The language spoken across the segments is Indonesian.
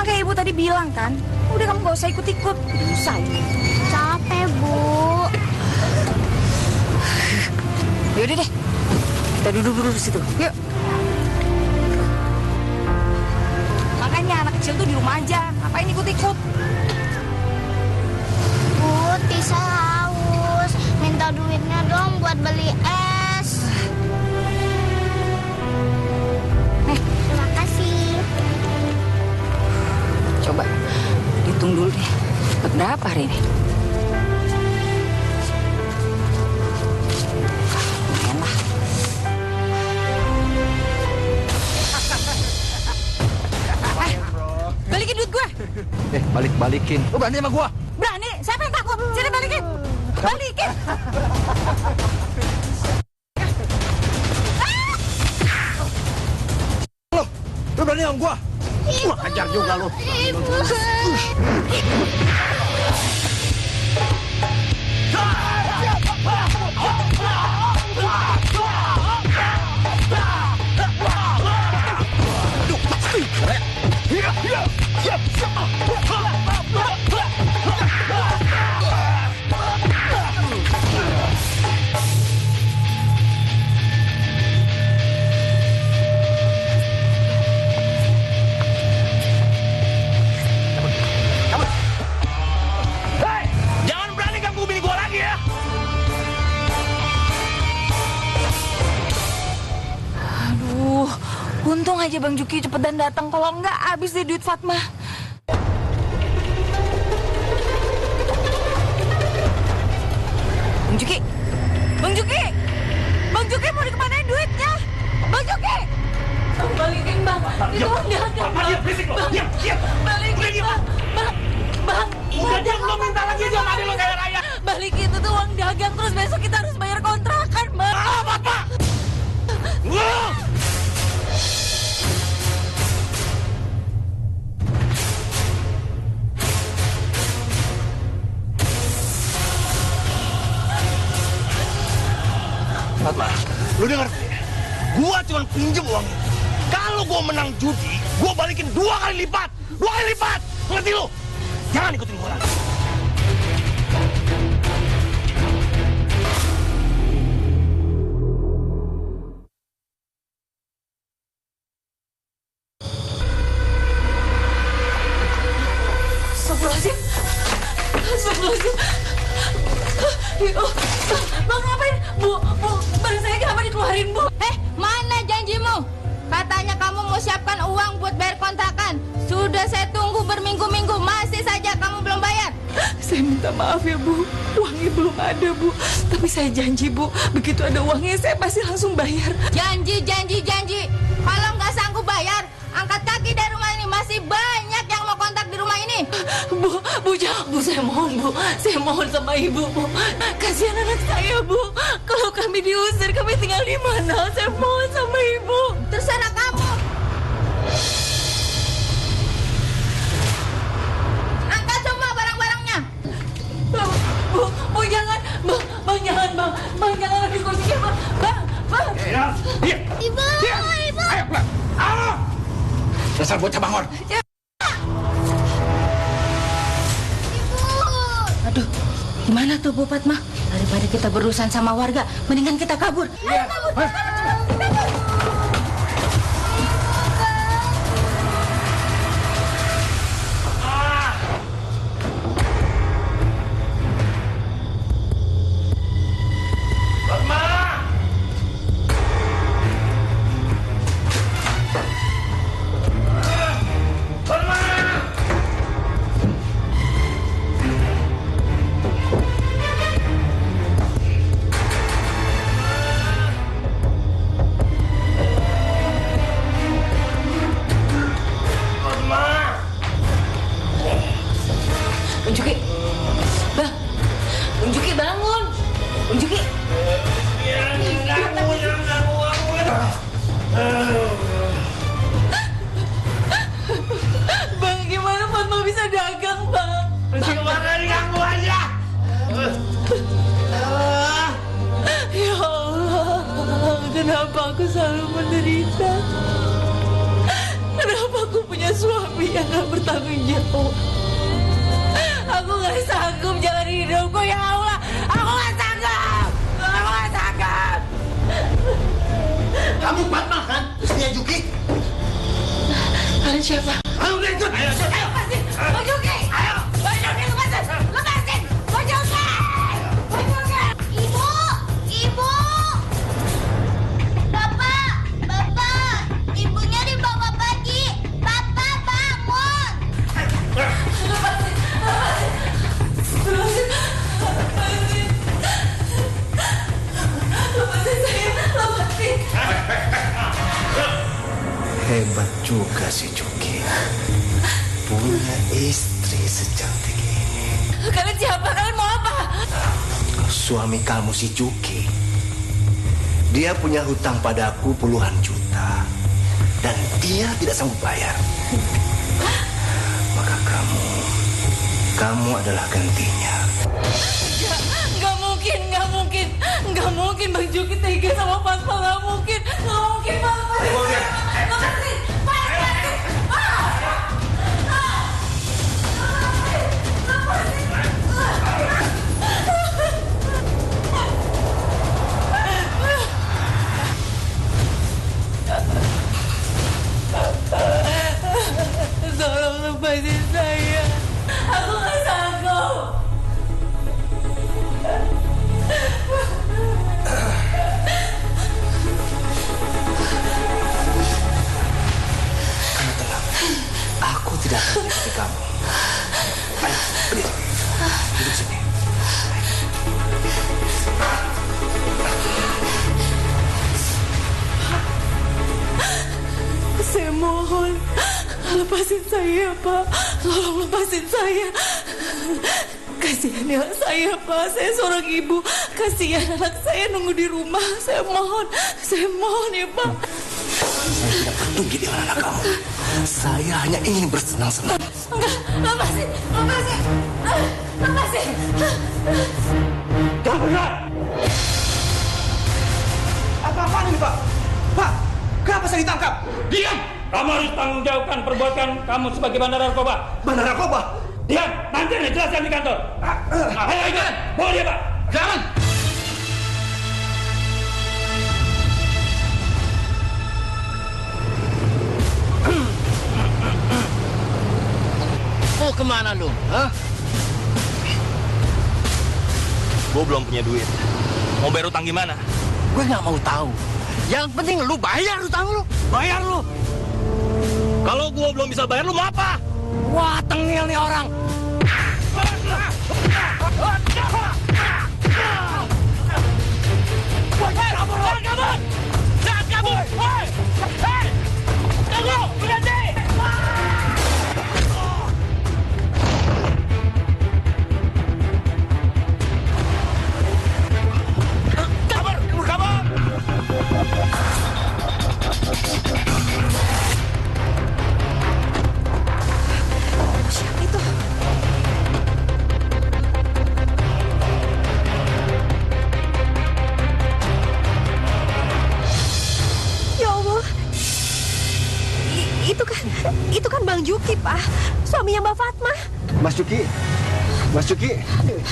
Makanya ibu tadi bilang kan, udah kamu gak usah ikut-ikut. Susah ini. Capek, Bu. Yaudah deh, kita duduk dulu di situ. Yuk. Makanya anak kecil tuh di rumah aja. Ngapain ikut-ikut? Bu, Tisa haus. Minta duitnya dong buat beli es. Terima kasih. Coba hitung dulu deh. Dapat berapa hari ini? Lumayan lah. Balikin duit gue. Balikin. Lu berani sama gua? Berani? Siapa yang takut? Sini balikin. Balikin. Lu berani sama gua? Wah, ajar juga lu. Ibu. Hei, jangan berani ganggu bini gua lagi ya. Aduh, untung aja Bang Juki cepetan datang. Kalau enggak, habis deh duit Fatma. Bang Juki, Bang Juki, Bang Juki mau dikemanain duitnya? Bang Juki, balikin Bang, itu uang dagang Bang. Diam, berisik lo. Diam. Balikin Bang, Bang. Udah diam, lo minta lagi aja sama adik lo kayak raya. Balikin itu tuh uang dagang, terus besok kita harus bayar kontrakan Bang. Bapak. Fatma, lu dengar gue ya? Gua cuma pinjem uangnya. Kalau gua menang judi, gua balikin 2 kali lipat. 2 kali lipat. Ngerti lu? Jangan ikutin gua lagi. Astagfirullahaladzim. Astagfirullahaladzim. Bang ngapain? Bu, barang saya kenapa dikeluarin, Bu? Mana janjimu? Katanya kamu mau siapkan uang buat bayar kontrakan. Sudah saya tunggu berminggu-minggu, masih saja kamu belum bayar. Saya minta maaf ya, Bu. Uangnya belum ada, Bu. Tapi saya janji, Bu. Begitu ada uangnya, saya pasti langsung bayar. Janji. Kalau nggak sanggup bayar, angkat kaki dari rumah ini. Masih banyak yang mau kontak di rumah ini. Bu, jangan, Bu. Saya mohon, Bu. Saya mohon sama Ibu, Bu. Kasihan anak saya, Bu. Kalau kami diusir, kami tinggal di mana? Saya mohon sama Ibu. Terserah kamu. Angkat semua barang-barangnya. Bu, jangan. Bang, jangan, Bang. Bang, jangan habis kuncinya, Bang. Bang. Diam. Ibu. Ayo, pulang. Ayo. Dasar bocah bangor. Aduh, gimana tuh Bu Fatma? Daripada kita berurusan sama warga, mendingan kita kabur. Ayo kabur. punya suami yang gak bertanggung jawab. Aku gak sanggup jalan hidupku, ya Allah. Aku gak sanggup. Aku gak sanggup. Kamu Fatma kan? Istrinya Juki? Kalian siapa? Ayo udah ikut. Ayo. Lepasin! Bang Juki! Ayo! Bang Juki, lepasin! Lepasin! Bang Juki! Bang Juki! Ibu! Ibu! Bapak! Ibunya dibawa pergi! Bapak bangun! Lepasin! Lepasin! Lepasin saya! Lepasin! Hebat juga si Juki. Punya istri secantik ini. Kalian siapa? Kalian mau apa? Suami kamu si Juki. Dia punya hutang padaku puluhan juta. Dan dia tidak sanggup bayar. Maka kamu adalah gantinya. Nggak mungkin Bang Juki tega sama Fatma, nggak mungkin Bang. Lepasin! Tolong lepasin saya. Aku nggak sanggup. Kamu tenang. Aku tidak akan menyakiti kamu. Ayo, pergi. Duduk sini. Saya mohon, lepasin saya, Pak. Tolong lepasin saya. Kasihan anak saya, Pak. Saya seorang ibu. Kasihan anak saya nunggu di rumah. Saya mohon ya, Pak. Saya tidak peduli dengan anak kamu. Saya hanya ingin bersenang-senang. Enggak, lepasin. Jangan benar! Apa-apaan ini, Pak? Pak, kenapa saya ditangkap? Diam! Kamu harus tanggung jawabkan perbuatan kamu sebagai bandar narkoba. Bandar narkoba? Diam! Nanti saya jelaskan di kantor. Ayo ikut! Bawa dia, Pak! Jangan! Mau kemana lu? Hah? Gue belum punya duit. Mau bayar utang gimana? Gue nggak mau tahu. Yang penting lu bayar utang lu. Bayar lu. Kalau gue belum bisa bayar, lu mau apa? Wah, tengil nih orang. Jangan kabur! Hei! Tunggu! Berhenti! Kabur! Siapa itu? Ya Allah. Itu kan Bang Juki, Pak. Suaminya Mbak Fatma. Mas Juki.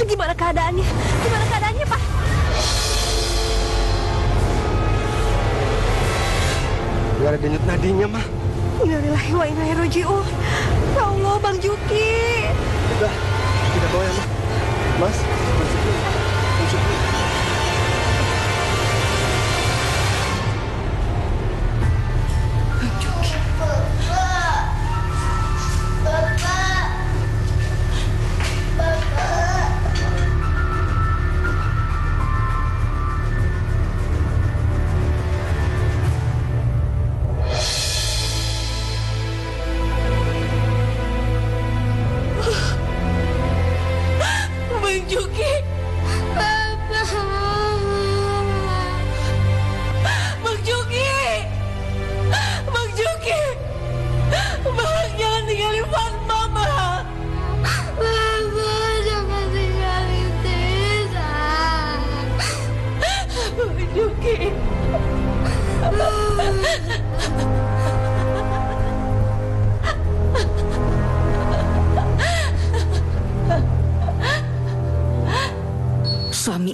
Gimana keadaannya, Pak? Gak ada denyut nadinya, mah. Innalillahi wa inna ilaihi raji'un. Ya Allah, Bang Juki. Udah, tidak bawa ya, mah. Mas Juki. Bang Juki.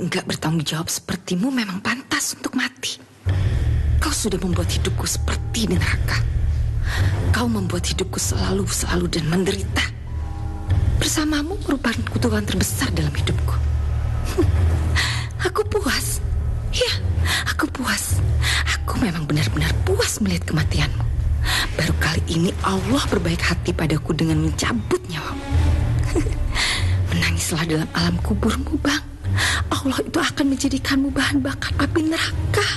enggak bertanggung jawab sepertimu memang pantas untuk mati. Kau sudah membuat hidupku seperti di neraka. Kau membuat hidupku selalu dan menderita. Bersamamu merupakan kebutuhan terbesar dalam hidupku. Aku puas. Ya, aku puas. Aku memang benar-benar puas melihat kematianmu. Baru kali ini Allah berbaik hati padaku dengan mencabut nyawamu. Menangislah dalam alam kuburmu, Bang. Allah itu akan menjadikanmu bahan bakar api neraka.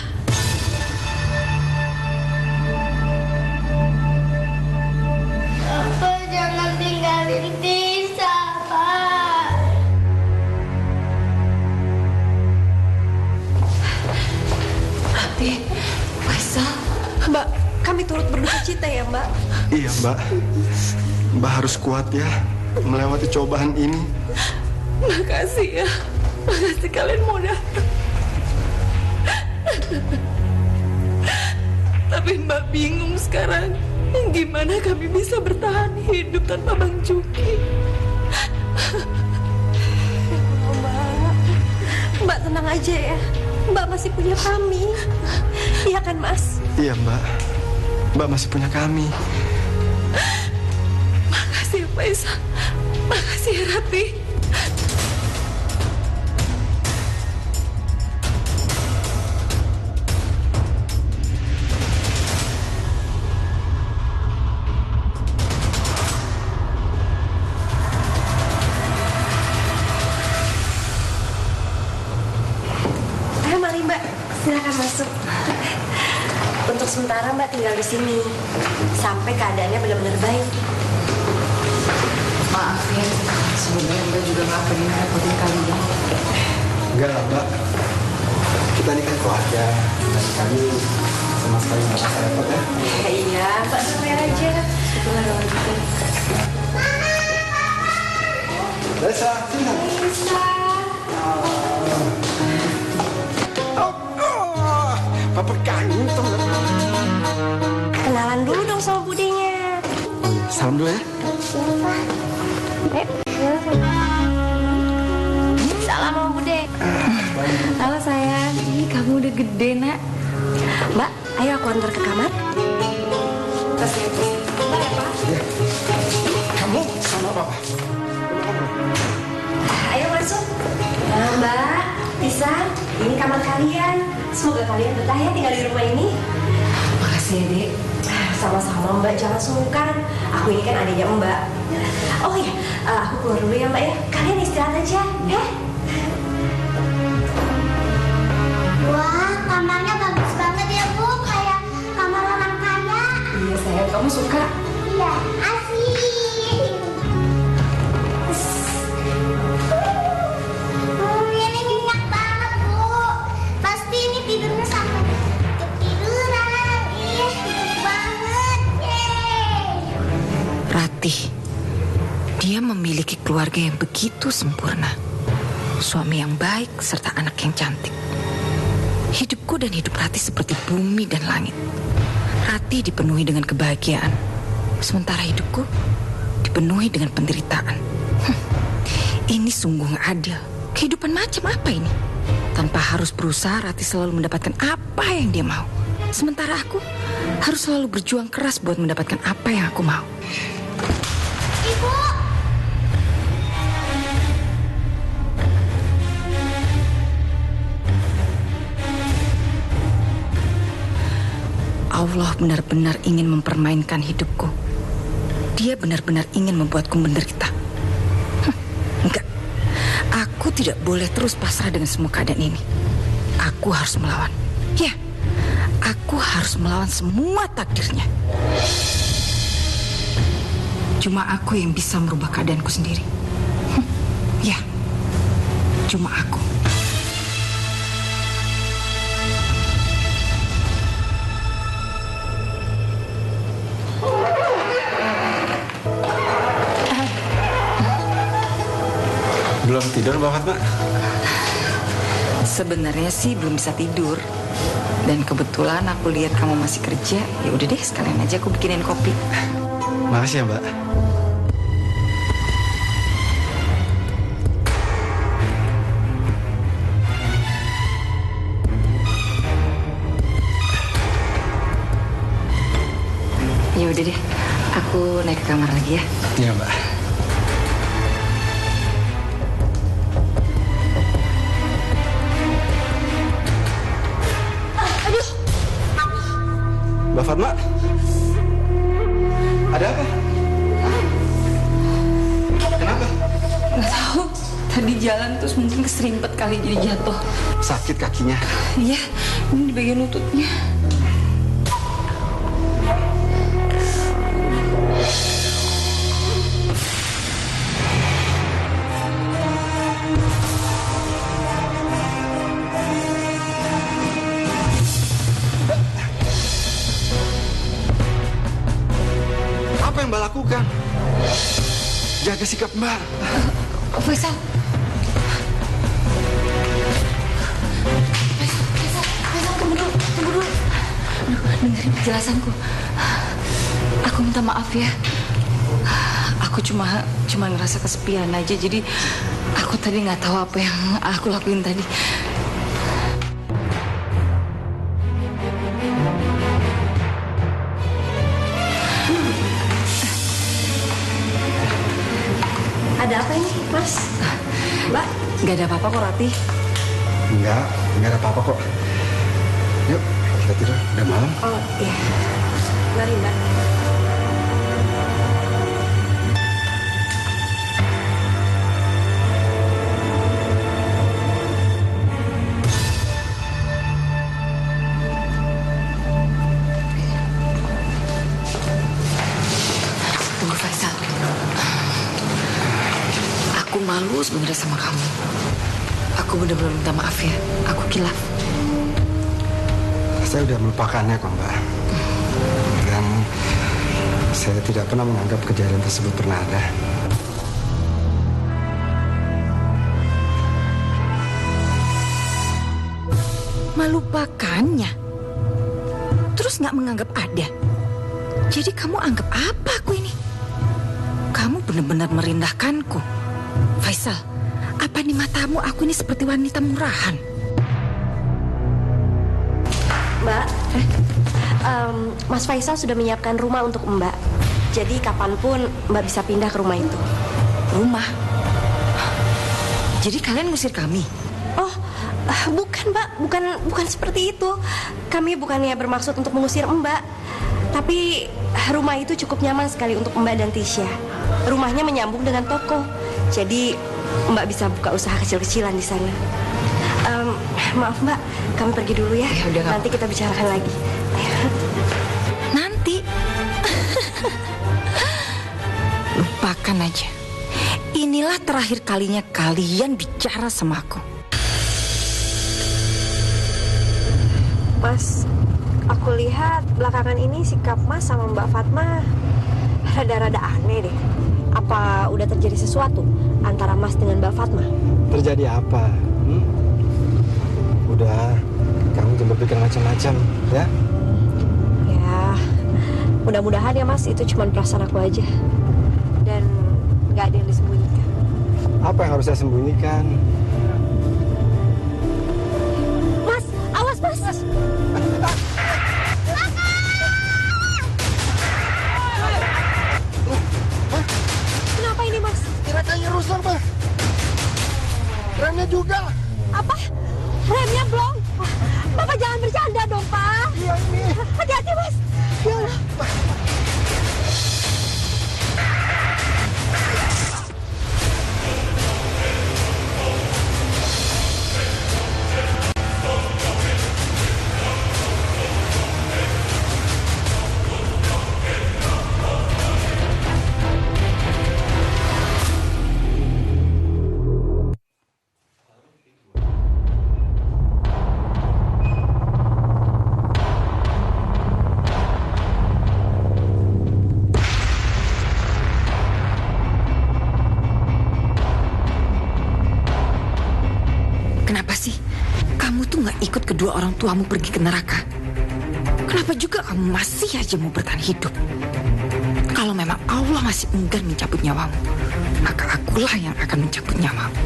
Papa jangan tinggalin Tisa, Pak. Rati, Faisal. Mbak, kami turut berduka cita ya, Mbak. Iya, Mbak. Mbak harus kuat ya melewati cobaan ini. Makasih ya. Makasih kalian mau datang. Tapi Mbak bingung sekarang. Gimana kami bisa bertahan hidup tanpa Bang Juki? Mbak tenang aja ya. Mbak masih punya kami. Iya kan, Mas? Iya, Mbak. Mbak masih punya kami. Makasih ya, Faisal. Makasih ya, Rati. Mari Mbak, silakan masuk. Untuk sementara Mbak tinggal di sini sampai keadaannya benar-benar baik. Maaf ya, sebenarnya Mbak juga nggak pengen repotin kalian. Enggak lah, Mbak. Kita ini kan keluarga. Dan kami sama sekali nggak usah repot ya. Iya, Mbak santai aja. Syukurlah kalau gitu. Desa, sini. Bisa. Papa kangen tuh. Kenalan dulu dong sama budenya. Oh iya, salam dulu ya. Salam sama bude. Halo sayang. Kamu udah gede, Nak. Mbak, ayo aku antar ke kamar. Tas ya, Tas. Mbak ya, Pak. Kamu sama Papa. Ayo masuk. Nah, Mbak, Tisa, ini kamar kalian. Semoga kalian betah ya tinggal di rumah ini. Makasih ya, Dek. Sama-sama Mbak, jangan sungkan. Aku ini kan adiknya Mbak. Oh iya, aku keluar dulu ya Mbak ya. Kalian istirahat aja, ya. Wah, kamarnya bagus banget ya, Bu. Kayak kamar orang kaya. Iya, sayang. Kamu suka? Iya, asik. Ini nyenyak banget, Bu. Pasti ini tidurnya sampai ketiduran. Iya, enak banget. Yeay. Ratih, dia memiliki keluarga yang begitu sempurna. Suami yang baik serta anak yang cantik. Hidupku dan hidup Ratih seperti bumi dan langit. Ratih dipenuhi dengan kebahagiaan. Sementara hidupku dipenuhi dengan penderitaan. Ini sungguh gak adil. Kehidupan macam apa ini? Tanpa harus berusaha, Ratih selalu mendapatkan apa yang dia mau. Sementara aku harus selalu berjuang keras buat mendapatkan apa yang aku mau. Ibu. Allah benar-benar ingin mempermainkan hidupku. Dia benar-benar ingin membuatku menderita. Enggak. Aku tidak boleh terus pasrah dengan semua keadaan ini. Aku harus melawan. Ya, aku harus melawan semua takdirnya. Cuma aku yang bisa merubah keadaanku sendiri. Ya, cuma aku. Belum tidur, Mbak Fatma? Sebenarnya sih belum bisa tidur. Dan kebetulan aku lihat kamu masih kerja. Ya udah deh, sekalian aja aku bikinin kopi. Makasih ya, Mbak. kamar lagi ya. Iya, Mbak. Aduh. Mbak Fatma? Ada apa? Kenapa? Nggak tahu. Tadi jalan terus mungkin keserimpet kali jadi jatuh. Sakit kakinya. Iya, ini di bagian lututnya. Apa yang Mbak lakukan? Jaga sikap Mbak. Faisal. Faisal, tunggu dulu. Dengerin penjelasanku. Aku minta maaf ya. Aku cuma ngerasa kesepian aja. Jadi aku tadi nggak tahu apa yang aku lakuin tadi. Ada apa ini, Mas? Mbak? Nggak ada apa-apa kok, Rati. Enggak ada apa-apa kok. Yuk, kita tidur. Udah malam. Oh, iya. Mari, Mbak. Tunggu, Faisal. Aku malu sebenarnya sama kamu. Aku benar-benar minta maaf ya. Aku kilaf. Saya udah melupakannya kok, Mbak. Dan saya tidak pernah menganggap kejadian tersebut pernah ada. Melupakannya? Terus nggak menganggap ada? Jadi kamu anggap apa aku ini? Kamu benar-benar merendahkanku. Faisal, apa di matamu aku ini seperti wanita murahan? Mbak, Mas Faisal sudah menyiapkan rumah untuk Mbak. Jadi kapanpun Mbak bisa pindah ke rumah itu. Rumah? Jadi kalian ngusir kami? Oh, bukan Mbak, bukan seperti itu. Kami bukannya bermaksud untuk mengusir Mbak. Tapi rumah itu cukup nyaman sekali untuk Mbak dan Tisha. Rumahnya menyambung dengan toko. Jadi Mbak bisa buka usaha kecil-kecilan di sana. Maaf Mbak, kami pergi dulu ya. Ya udah, nanti kita bicarakan lagi. Nanti? Lupakan aja. Inilah terakhir kalinya kalian bicara sama aku. Mas, aku lihat belakangan ini sikap Mas sama Mbak Fatma rada-rada aneh deh. Apa udah terjadi sesuatu antara Mas dengan Mbak Fatma? Terjadi apa? Udah, kamu jangan berpikir macam-macam, ya? Ya, mudah-mudahan ya Mas, itu cuma perasaan aku aja. Dan nggak ada yang disembunyikan. Apa yang harus saya sembunyikan? Mas, awas Mas! Kenapa ini Mas? Keretanya rusak, Pak. Remnya juga. Apa? Remnya blong? Bapak jangan bercanda dong, Pak. Iya, ini. Hati-hati, Mas. Ya Allah. Kenapa sih kamu tuh nggak ikut kedua orang tuamu pergi ke neraka? Kenapa juga kamu masih aja mau bertahan hidup? Kalau memang Allah masih enggan mencabut nyawamu, maka akulah yang akan mencabut nyawamu.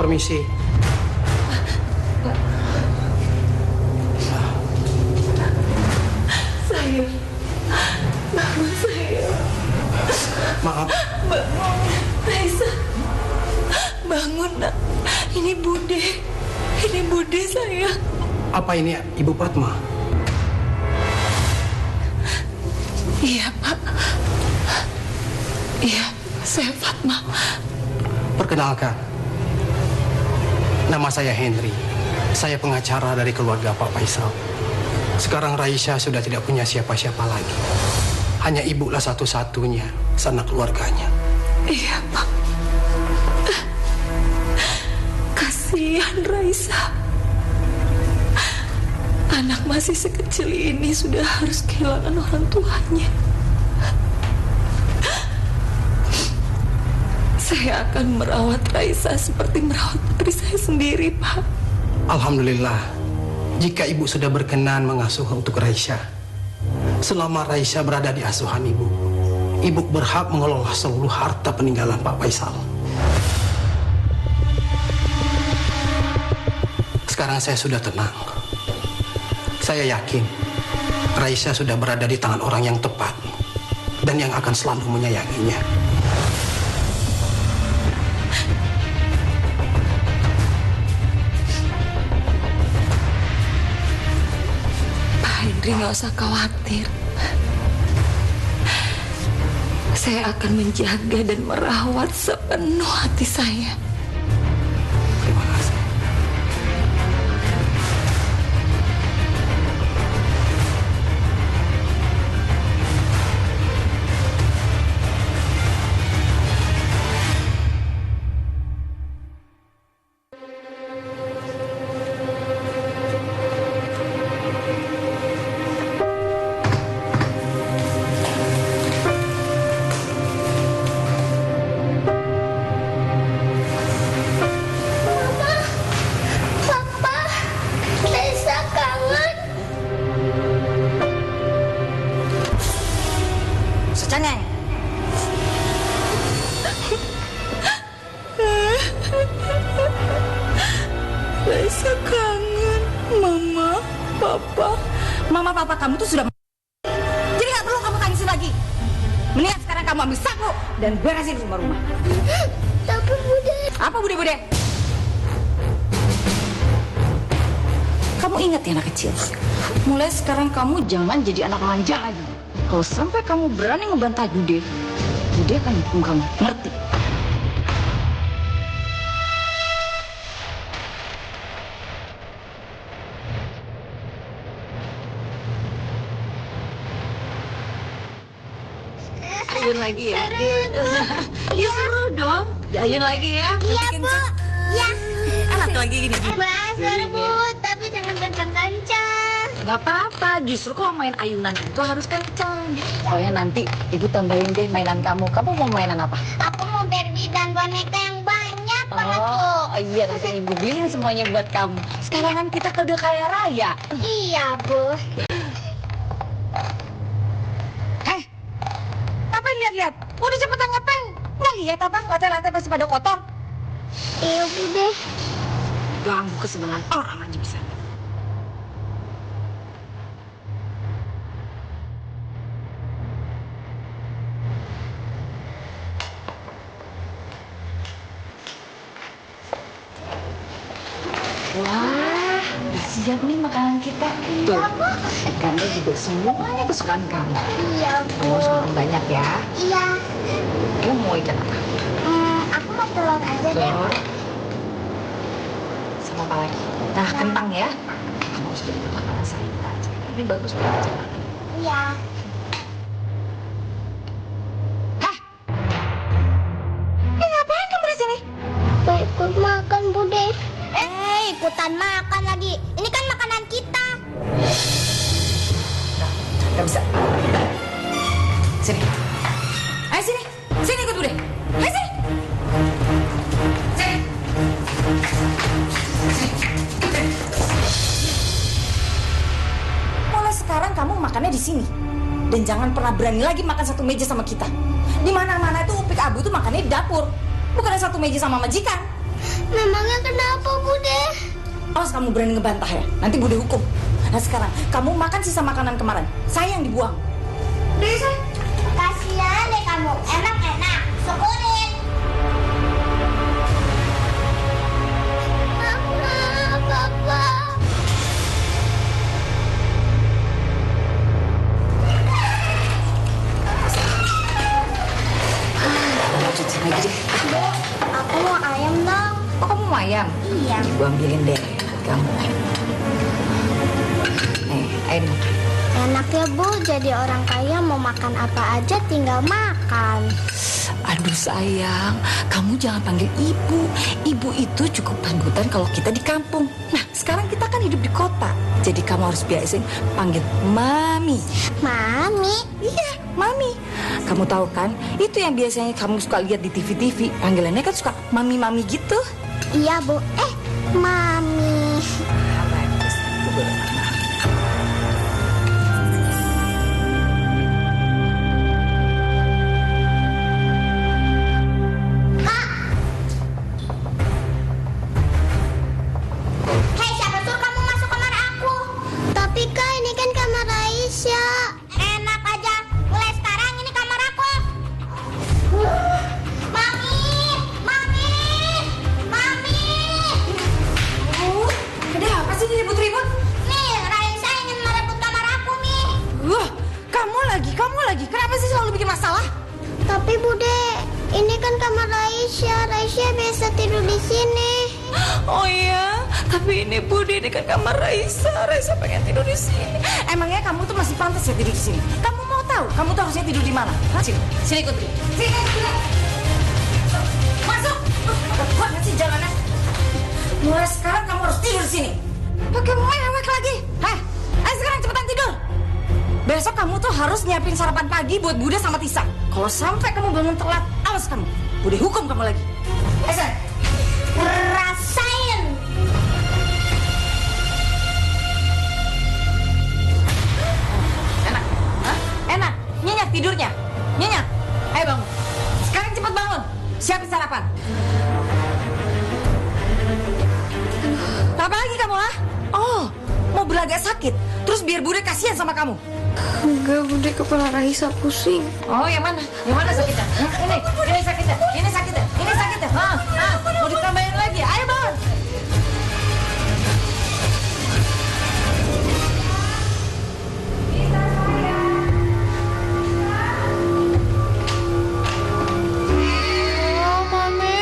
permisi. Saya, bangun saya. Maaf. Bangun, Raisa. Bangun, nak. Ini Bude. Ini Bude saya. Apa ini Ibu Fatma? Iya, Pak. Iya, saya Fatma. Perkenalkan, nama saya Henry. Saya pengacara dari keluarga Pak Faisal. Sekarang Raisa sudah tidak punya siapa-siapa lagi. Hanya ibulah satu-satunya sanak keluarganya. Iya, Pak. Kasihan Raisa. Anak masih sekecil ini sudah harus kehilangan orang tuanya. Saya akan merawat Raisa seperti merawat putri saya sendiri, Pak. Alhamdulillah, jika ibu sudah berkenan mengasuh untuk Raisa. Selama Raisa berada di asuhan ibu, ibu berhak mengelola seluruh harta peninggalan Pak Faisal. Sekarang saya sudah tenang. Saya yakin Raisa sudah berada di tangan orang yang tepat dan yang akan selalu menyayanginya. Pak Henry, nggak usah khawatir. Saya akan menjaga dan merawat sepenuh hati saya. Terima kasih. Raisa kangen. Mama, Papa. Mama, Papa kamu tuh sudah... Jadi gak perlu kamu tangisin lagi. Mendingan sekarang kamu ambil sapu dan beresin semua rumah. Tapi Bude... Apa Bude? Kamu ingat ya anak kecil, mulai sekarang kamu jangan jadi anak manja lagi. Kalau sampai kamu berani ngebantah Bude akan hukum kamu, ngerti? Ayun lagi ya? Iya seru dong. Ayun lagi ya? Iya, Bu. Iya. Enak lagi gini. Seru, Bu. Tapi jangan kencang-kencang. Gak apa-apa, justru kalau main ayunan itu harus kencang. Pokoknya nanti ibu tambahin deh mainan kamu. Kamu mau mainan apa? Aku mau Barbie dan boneka yang banyak banget, Bu. Oh iya, nanti ibu beliin semuanya buat kamu. Sekarang kan kita udah kaya raya. Iya, Bu. Lihat, udah cepetan ngepel. Nggak lihat apa? Lantai-lantai masih pada kotor. Iya, Bude. Ganggu kesenangan orang aja bisa. Wah, udah siap nih makanan kita. Tuh, ikannya juga semuanya kesukaan kamu. Iya, Bu. Kamu harus makan banyak ya. Iya. Kamu mau ikan apa? Aku mau telur aja deh. Telur. Sama apa lagi? Nah, kentang ya. Kamu harus jadi makanan saya aja. Ini bagus banget. Iya. Hah? Ini ngapain kamu di sini? Mau ikut makan, Bude. Ikutan makan lagi. Ini kan makanan kita. Gak bisa. Sini. Ayo sini. Sini ikut Bude. Ayo sini. Sini. Mulai sekarang kamu makannya di sini. Dan jangan pernah berani lagi makan satu meja sama kita. Di mana-mana itu Upik Abu tuh makannya di dapur. Bukan satu meja sama majikan. Memangnya kenapa, Bude? Awas kamu berani ngebantah ya, nanti Bude hukum. Nah sekarang, kamu makan sisa makanan kemarin. Saya yang dibuang. Bisa. Kasihan deh kamu, emang enak. Syukurin. Mama, Papa. Cuci lagi deh. Aku mau ayam dong. Oh, kamu mau ayam? Iya. Ibu ambilin deh kamu. Ayam. Enak ya, Bu. Jadi orang kaya mau makan apa aja tinggal makan. Aduh sayang, kamu jangan panggil ibu. Ibu itu cukup panggilan kalau kita di kampung. Nah, sekarang kita kan hidup di kota. Jadi kamu harus biasain panggil Mami. Mami? Iya, Mami. Kamu tahu kan, itu yang biasanya kamu suka lihat di TV-TV. Panggilannya kan suka Mami-Mami gitu. Iya, Bu. Mami. Tapi Bude, ini kan kamar Raisya. Raisya biasa tidur di sini. Oh iya, tapi ini Bude, ini kan kamar Raisa. Raisa pengen tidur di sini. Emangnya kamu tuh masih pantas ya tidur di sini? Kamu mau tahu? Kamu tuh harusnya tidur di mana? Sini ikut. Sini. Masuk. Mana sih jalannya? Mulai sekarang kamu harus tidur di sini. Pakai mewek lagi. Ayo sekarang cepetan tidur. Besok kamu tuh harus nyiapin sarapan pagi buat Bude sama Tisa. Kalau sampai kamu bangun telat, awas kamu. Bude hukum kamu lagi. Esen. Rasain. Enak. Hah? Enak. Nyenyak tidurnya. Nyenyak. Ayo bangun. Sekarang cepet bangun. Siapin sarapan. Apa lagi kamu, ha? Oh, mau berlagak sakit. Terus biar Bude kasihan sama kamu. Enggak, Bude, kepala Raisa pusing. Oh, yang mana? Yang mana sakitnya? Ini sakitnya. Ini sakitnya. Ini sakitnya. Mau ditambahin lagi. Ayo bangun. Oh, Mami.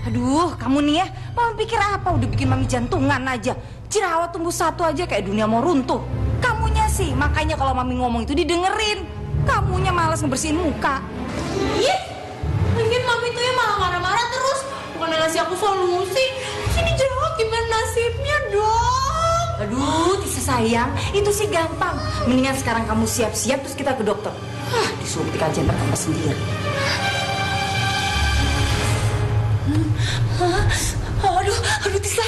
Aduh, kamu nih ya, Mama pikir apa? Udah bikin Mami jantungan aja. Jerawat tumbuh satu aja kayak dunia mau runtuh. Kamunya sih, makanya kalau Mami ngomong itu didengerin. Kamunya malas ngebersihin muka. Ih, lagian Mami tuh ya malah marah-marah terus. Bukan ngasih aku solusi. Ini jerawat gimana nasibnya dong? Aduh, Tisa sayang, itu sih gampang. Mendingan sekarang kamu siap-siap terus kita ke dokter. Disuntik aja ntar tambah sendiri. Aduh Tisa,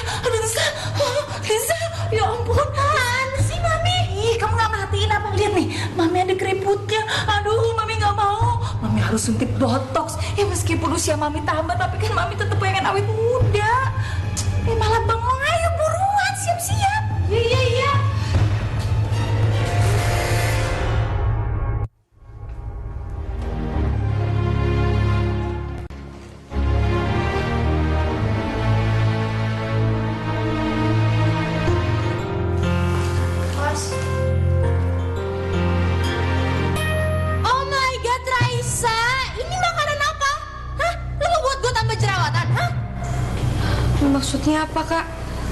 Tisa, ya ampun, mana sih Mami? Ih, kamu gak matiin apa? Lihat nih, Mami ada keriputnya. Aduh, Mami gak mau. Mami harus suntik botox. Ya meskipun usia Mami tambah, tapi kan Mami tetap pengen awet muda. Malah bengong, ayo buruan, siap-siap. Iya. Maksudnya apa, Kak?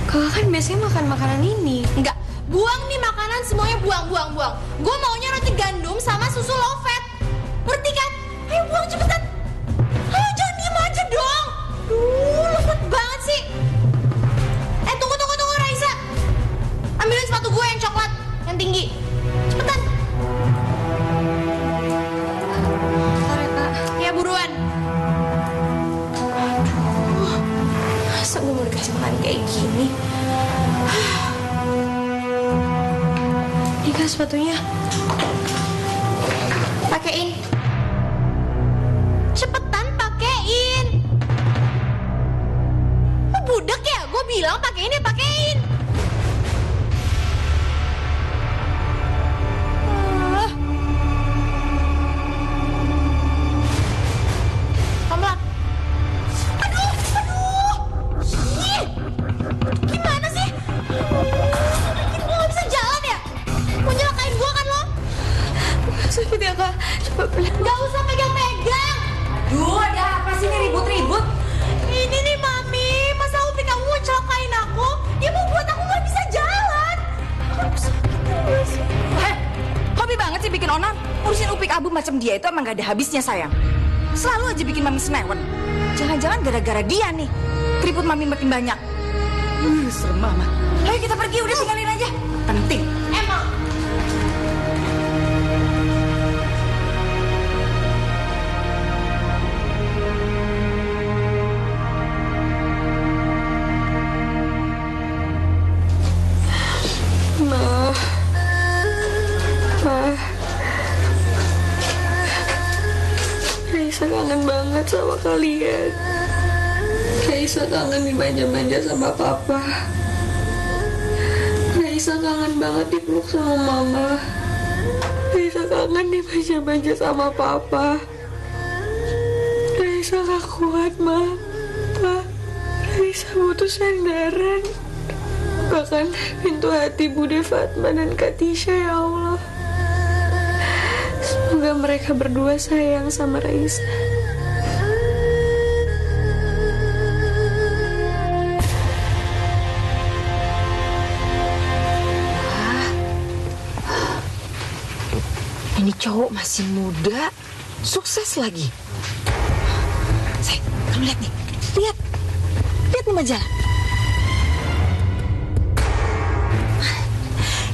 Kakak kan biasanya makan makanan ini. Enggak, buang nih makanan semuanya, buang. Gue maunya roti gandum sama susu low fat. Ngerti kan? Ayo buang cepetan. Ayo jangan diem aja sepatunya. Pakein. Cepetan pakein. Lu budak ya? Gue bilang pakein ya pakein. Pelan-pelan. Aduh. Ih, gimana sih? Bikin gue gak bisa jalan ya? Mau nyelakain gue kan lo? Sakit ya kak, coba pelan. Gak usah pegang-pegang. Duh, ada apa sih nih ribut-ribut? Ini nih Mami, masa Upik kamu mau celakain aku? Dia mau buat aku gak bisa jalan. Aku sakit terus. Hobi banget sih bikin onar. Urusin Upik Abu macam dia itu emang gak ada habisnya sayang. Selalu aja bikin Mami senewen. Jangan-jangan gara-gara dia nih keriput Mami makin banyak. Serem amat. Ayo kita pergi, udah tinggalin aja. Penting. Emang. Raisa kangen banget sama kalian. Raisa kangen dimanja-manja sama papa. Raisa kangen banget dipeluk sama mama. Raisa kangen dimanja-manja sama papa. Raisa gak kuat, Ma. Raisa butuh sandaran. Bahkan pintu hati Bude Fatma dan Katisha, ya Allah. Semoga mereka berdua sayang sama Raisa. Ini cowok masih muda, sukses lagi. Sayang, kamu lihat nih. Lihat nih majalah.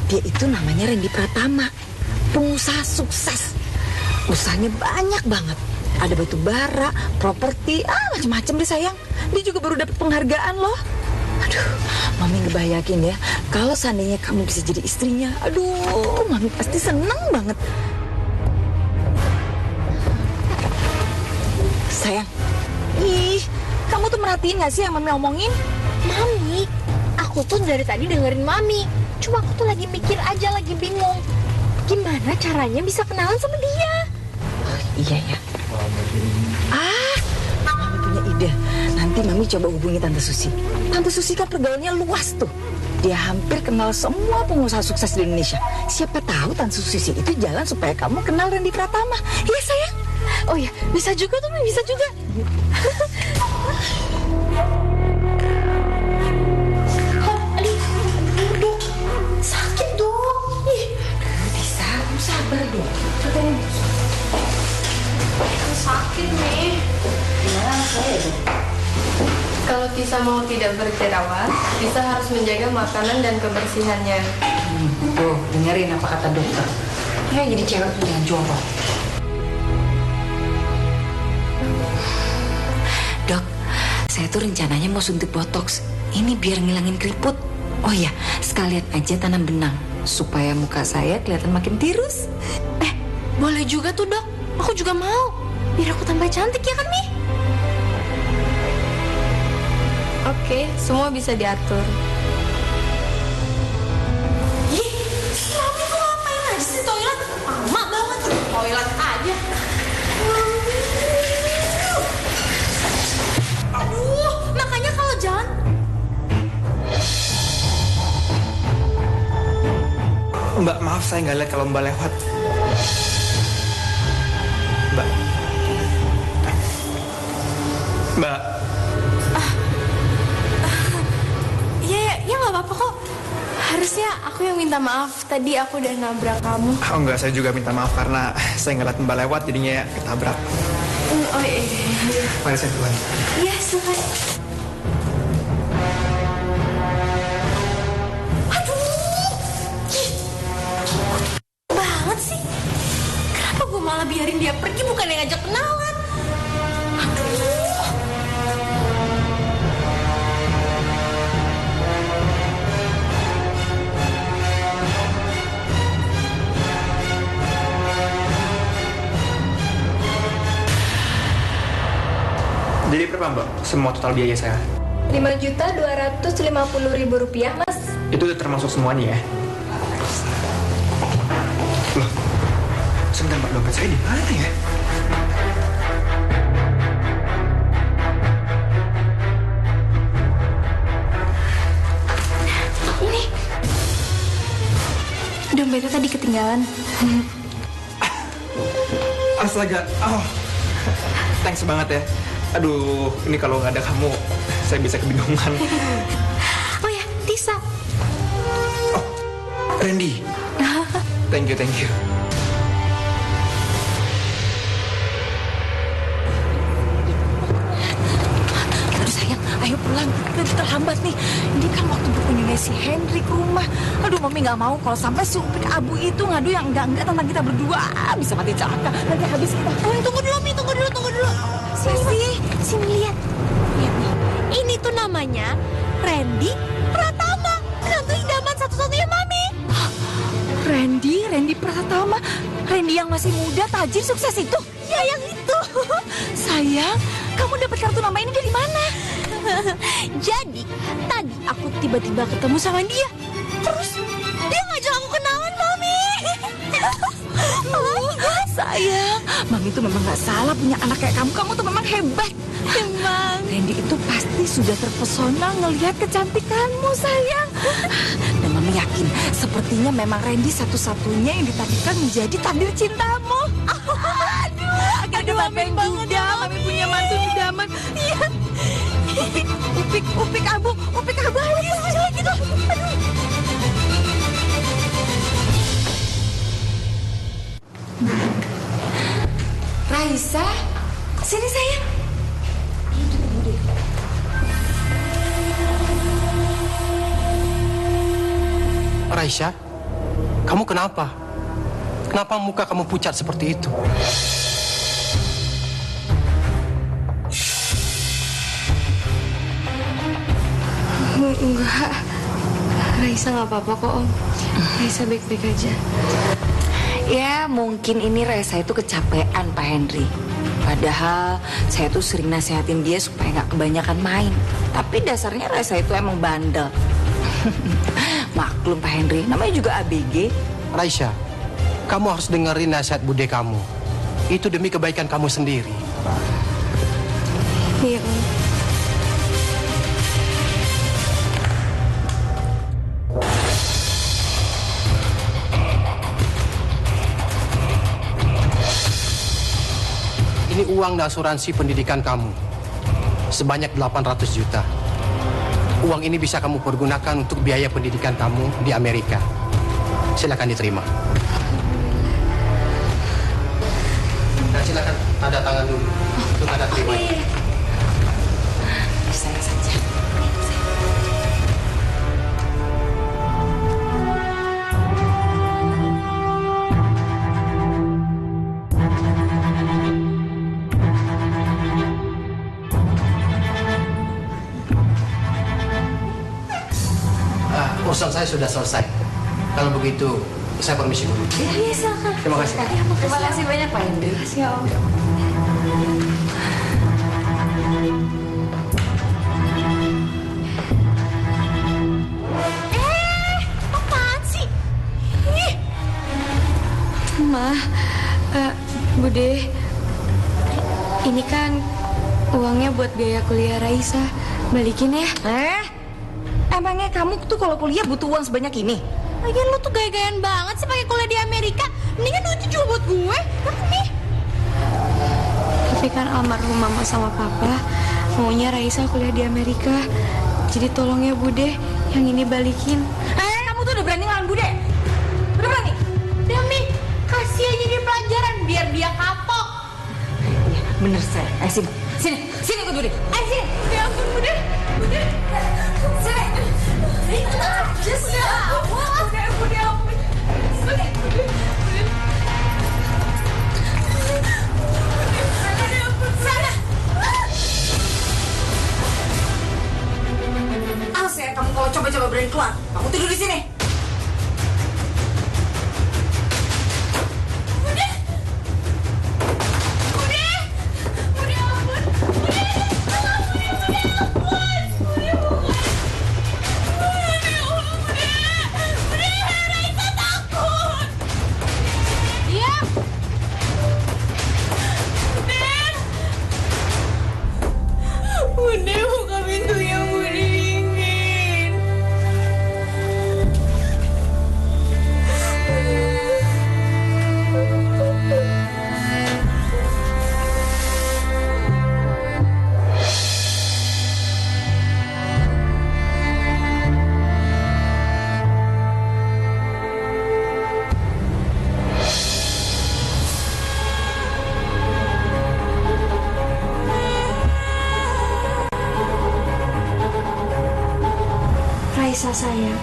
Dia itu namanya Randy Pratama, pengusaha sukses. Usahanya banyak banget. Ada batu bara, properti, macam-macam deh sayang. Dia juga baru dapat penghargaan loh. Aduh, Mami ngebayakin ya, kalau seandainya kamu bisa jadi istrinya, aduh, Mami pasti seneng banget. Sayang, kamu tuh merhatiin gak sih yang Mami omongin? Mami, aku tuh dari tadi dengerin Mami. Cuma aku tuh lagi mikir aja, lagi bingung. Gimana caranya bisa kenalan sama dia? Oh, iya ya. Mami punya ide. Nanti Mami coba hubungi Tante Susi. Tante Susi kan pergaulannya luas tuh. Dia hampir kenal semua pengusaha sukses di Indonesia. Siapa tahu Tante Susi itu jalan supaya kamu kenal Randy Pratama. Iya sayang? Oh ya, bisa juga tuh, bisa juga. Sakit dong. Bisa, kamu sabar dong. Sakit nih. Gimana saya dong? Kalau Tisa mau tidak berjerawat, Tisa harus menjaga makanan dan kebersihannya. Tuh, dengerin apa kata dokter. Ya jadi cewek tuh jangan jorok. Dok, saya tuh rencananya mau suntik botox. Ini biar ngilangin keriput. Oh iya, sekalian aja tanam benang supaya muka saya kelihatan makin tirus. Boleh juga tuh dok, aku juga mau. Biar aku tambah cantik ya kan Mi? Oke, semua bisa diatur. Mami tuh ngapain aja sih toilet? Lama banget. Toilet aja. Aduh, makanya kalau jalan. Mbak, maaf saya nggak lihat kalau Mbak lewat. Mbak. Ya nggak apa-apa kok. Harusnya aku yang minta maaf. Tadi aku udah nabrak kamu. Oh enggak, saya juga minta maaf karena saya ngeliat Mbak lewat jadinya ketabrak. Oh iya. Mari saya duluan. Iya, silakan. Banget sih. Kenapa gue malah biarin dia pergi bukan yang ngajak kenalan? Aduh. Jadi berapa Mbak semua total biaya saya? Rp5.250.000 rupiah, Mas. Itu udah termasuk semuanya ya? Loh, sebentar Mbak, dompet saya di mana ya? Ini dompetnya tadi ketinggalan. Astaga, thanks banget ya. Aduh, ini kalau nggak ada kamu, saya bisa kebingungan. Oh ya, Tisa. Randy. Thank you. Aduh sayang, ayo pulang. Nanti terlambat nih. Ini kan waktu berkunjungnya si Henry ke rumah. Aduh, Mami nggak mau kalau sampai si Upik Abu itu ngadu yang enggak tentang kita berdua. Bisa mati celaka. Nanti habis kita. Tunggu dulu, Mi. Tunggu dulu. Sini lihat. Lihat nih. Ini tuh namanya Randy Pratama. Menantu idaman satu-satunya Mami. Randy Pratama. Randy yang masih muda, tajir, sukses itu. Ya, yang itu. Sayang, kamu dapat kartu nama ini dari mana? Jadi, tadi aku tiba-tiba ketemu sama dia. Terus, dia ngajak aku kenalan, Mami. Sayang, Mami itu memang gak salah punya anak kayak kamu. Kamu tuh memang hebat. Emang. Randy itu pasti sudah terpesona ngelihat kecantikanmu, sayang. Dan Mami yakin, sepertinya memang Randy satu-satunya yang ditakdirkan menjadi takdir cintamu. Aduh, Mami juga, Mami punya mantu idaman. Iya. Upik Abu gitu. Aduh. Raisa, sini sayang. Raisa, kamu kenapa? Kenapa muka kamu pucat seperti itu? Enggak, Raisa nggak apa-apa kok Om. Raisa baik-baik aja. Ya mungkin ini Raisa itu kecapean Pak Henry. Padahal saya tuh sering nasihatin dia supaya nggak kebanyakan main. Tapi dasarnya Raisa itu emang bandel. Maklum Pak Henry, namanya juga ABG. Raisa, kamu harus dengerin nasihat bude kamu. Itu demi kebaikan kamu sendiri. Iya Om. Ini uang dan asuransi pendidikan kamu. Sebanyak 800 juta. Uang ini bisa kamu pergunakan untuk biaya pendidikan kamu di Amerika. Silakan diterima. Nah, silakan tanda tangan dulu. Untuk tanda terima. Saya saja. Urusan saya sudah selesai. Kalau begitu, saya permisi dulu. Iya, silakan. Terima kasih. Terima kasih banyak Pak Henry. Terima kasih Om. Apaan sih? Ma, Bude, ini kan uangnya buat biaya kuliah Raisa. Balikin ya. Emangnya kamu tuh kalau kuliah butuh uang sebanyak ini? Lagian lu tuh gaya-gayaan banget sih pakai kuliah di Amerika. Mendingan duitnya juga buat gue. Kan nih. Tapi kan almarhum Mama sama Papa maunya Raisa kuliah di Amerika. Jadi tolong ya Bude, yang ini balikin. Kamu tuh udah berani ngelawan Bude? Udah berani? Demi kasih aja dia pelajaran biar dia kapok. Iya, bener saya. Sini ikut Bude. Sini. Ya ampun Bude. Sini. Ikut aja sih. Bude ampun. Sana. Awas ya kamu kalau coba-coba berani keluar. Kamu tidur di sini. Bude ampun. Bude. Bunda buka pintu yang Bunda ingin. Raisa sayang.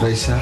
Raisa.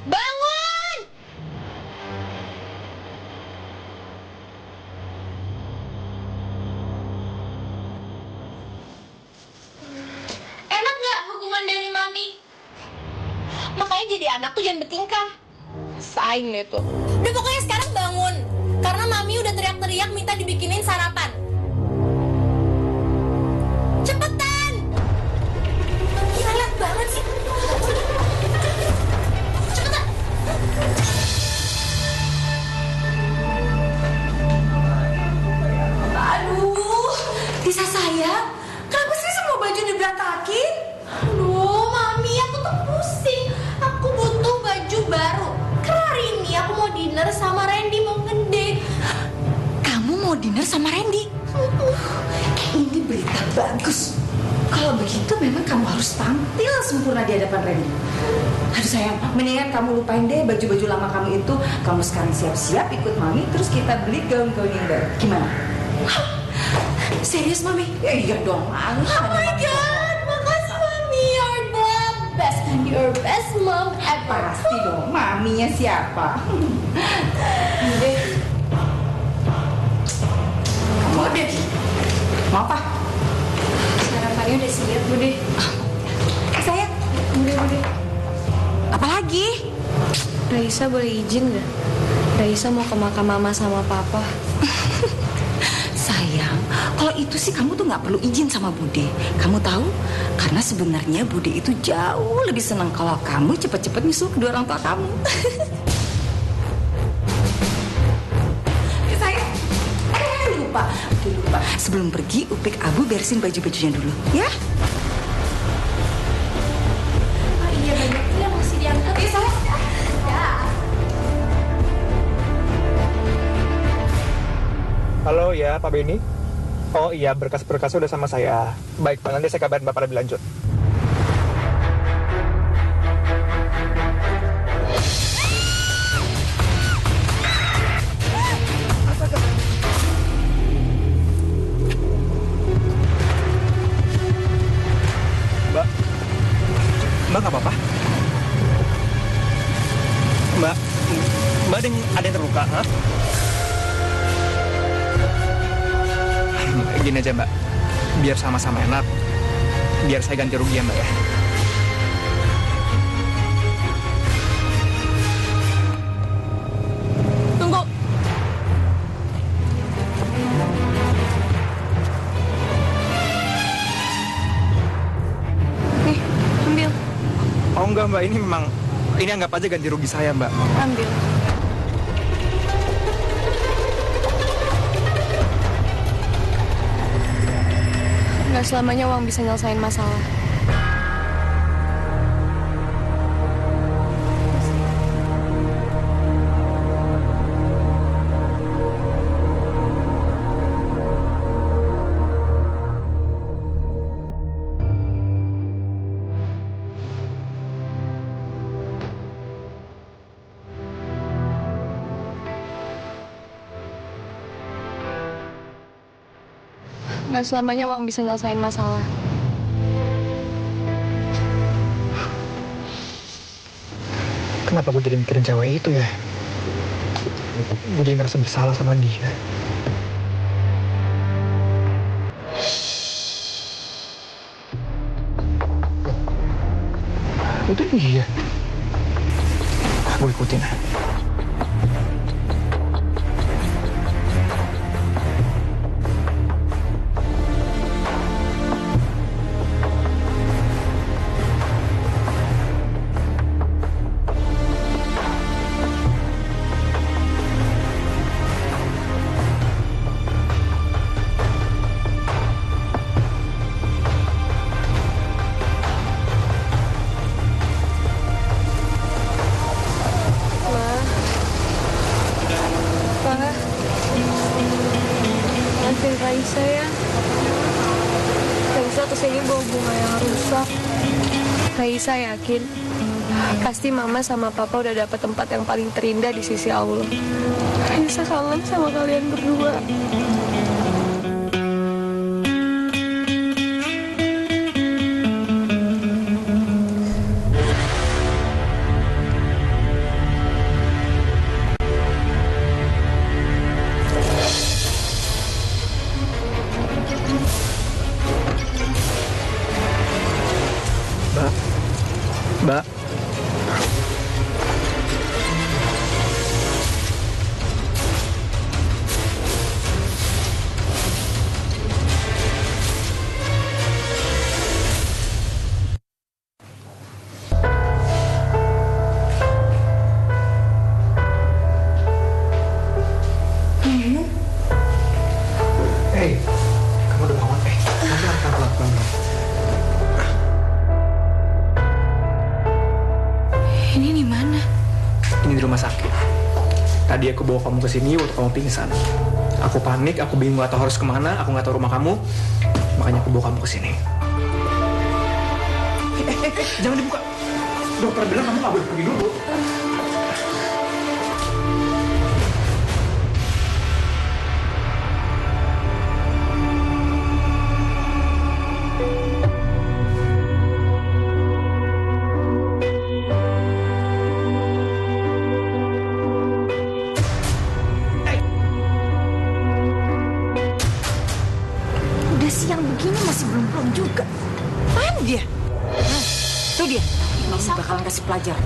Bangun! Enak nggak hukuman dari Mami? Makanya jadi anak tuh jangan bertingkah. Saing deh tuh. Udah pokoknya sekarang bangun. Karena Mami udah teriak-teriak minta dibikinin sarapan. Cepetan! Gila banget sih. Cepetan! Aduh, Tisa sayang, kenapa sih semua baju diberantakin? Aduh, Mami, aku tuh pusing. Aku butuh baju baru. Karena hari ini aku mau dinner sama Randy, mau ngedate. Kamu mau dinner sama Randy? Ini berita bagus. Kalau begitu memang kamu harus tampil sempurna di hadapan Randy. Aduh sayang, mendingan kamu lupain deh baju-baju lama kamu itu. Kamu sekarang siap-siap ikut Mami, terus kita beli gaun-gaun yang baru. Gimana? Serius, Mami? Ya, iya dong. Oh my God, makasih Mami, you're the best. You're best mom ever. Pasti dong, Maminya siapa? Bude, Kamu udah mau apa? sarapannya udah siap, Bude. Sayang, Bude. Apalagi? Raisa boleh izin nggak? Raisa mau ke makam mama sama papa. sayang, kalau itu sih kamu tuh nggak perlu izin sama Bude. Kamu tahu? Karena sebenarnya Bude itu jauh lebih senang kalau kamu cepet-cepet nyusul kedua orang tua kamu. Sayang, lupa. Sebelum pergi, Upik Abu beresin baju-bajunya dulu, ya? Oh iya, banyak yang masih diangkat. Iya, sayang. Ya. Halo ya, Pak Benny. Oh iya, berkas-berkasnya udah sama saya. Baik, Pak, nanti saya kabarin Bapak lebih lanjut. Mbak nggak apa-apa? Mbak ada yang terluka, ha? Gini aja Mbak, biar sama-sama enak, biar saya ganti rugi ya Mbak ya. Tunggu. Nih, ambil. Oh enggak Mbak, ini anggap aja ganti rugi saya Mbak. Ambil. Nggak selamanya uang bisa nyelesain masalah. Nggak selamanya uang bisa nyelesain masalah. Kenapa gue jadi mikirin cewek itu ya? Gue jadi ngerasa bersalah sama dia. Itu dia. Gue ikutin. Maafin Raisa ya. Raisa kesini bawa bunga yang rusak. Raisa yakin pasti mama sama papa udah dapet tempat yang paling terindah di sisi Allah. Raisa kangen sama kalian berdua. Mbak. Hey, kamu udah bangun? Nanti akan pelan-pelan. Ini di mana? Ini di rumah sakit. Tadi aku bawa kamu ke sini waktu kamu pingsan. Aku panik, aku bingung gak tahu harus kemana, aku gak tahu rumah kamu. Makanya aku bawa kamu ke sini. Jangan dibuka. Dokter bilang kamu gak boleh pergi dulu. Siang begini masih belum juga. Mana dia? Tuh dia. Kamu bakalan kasih pelajaran.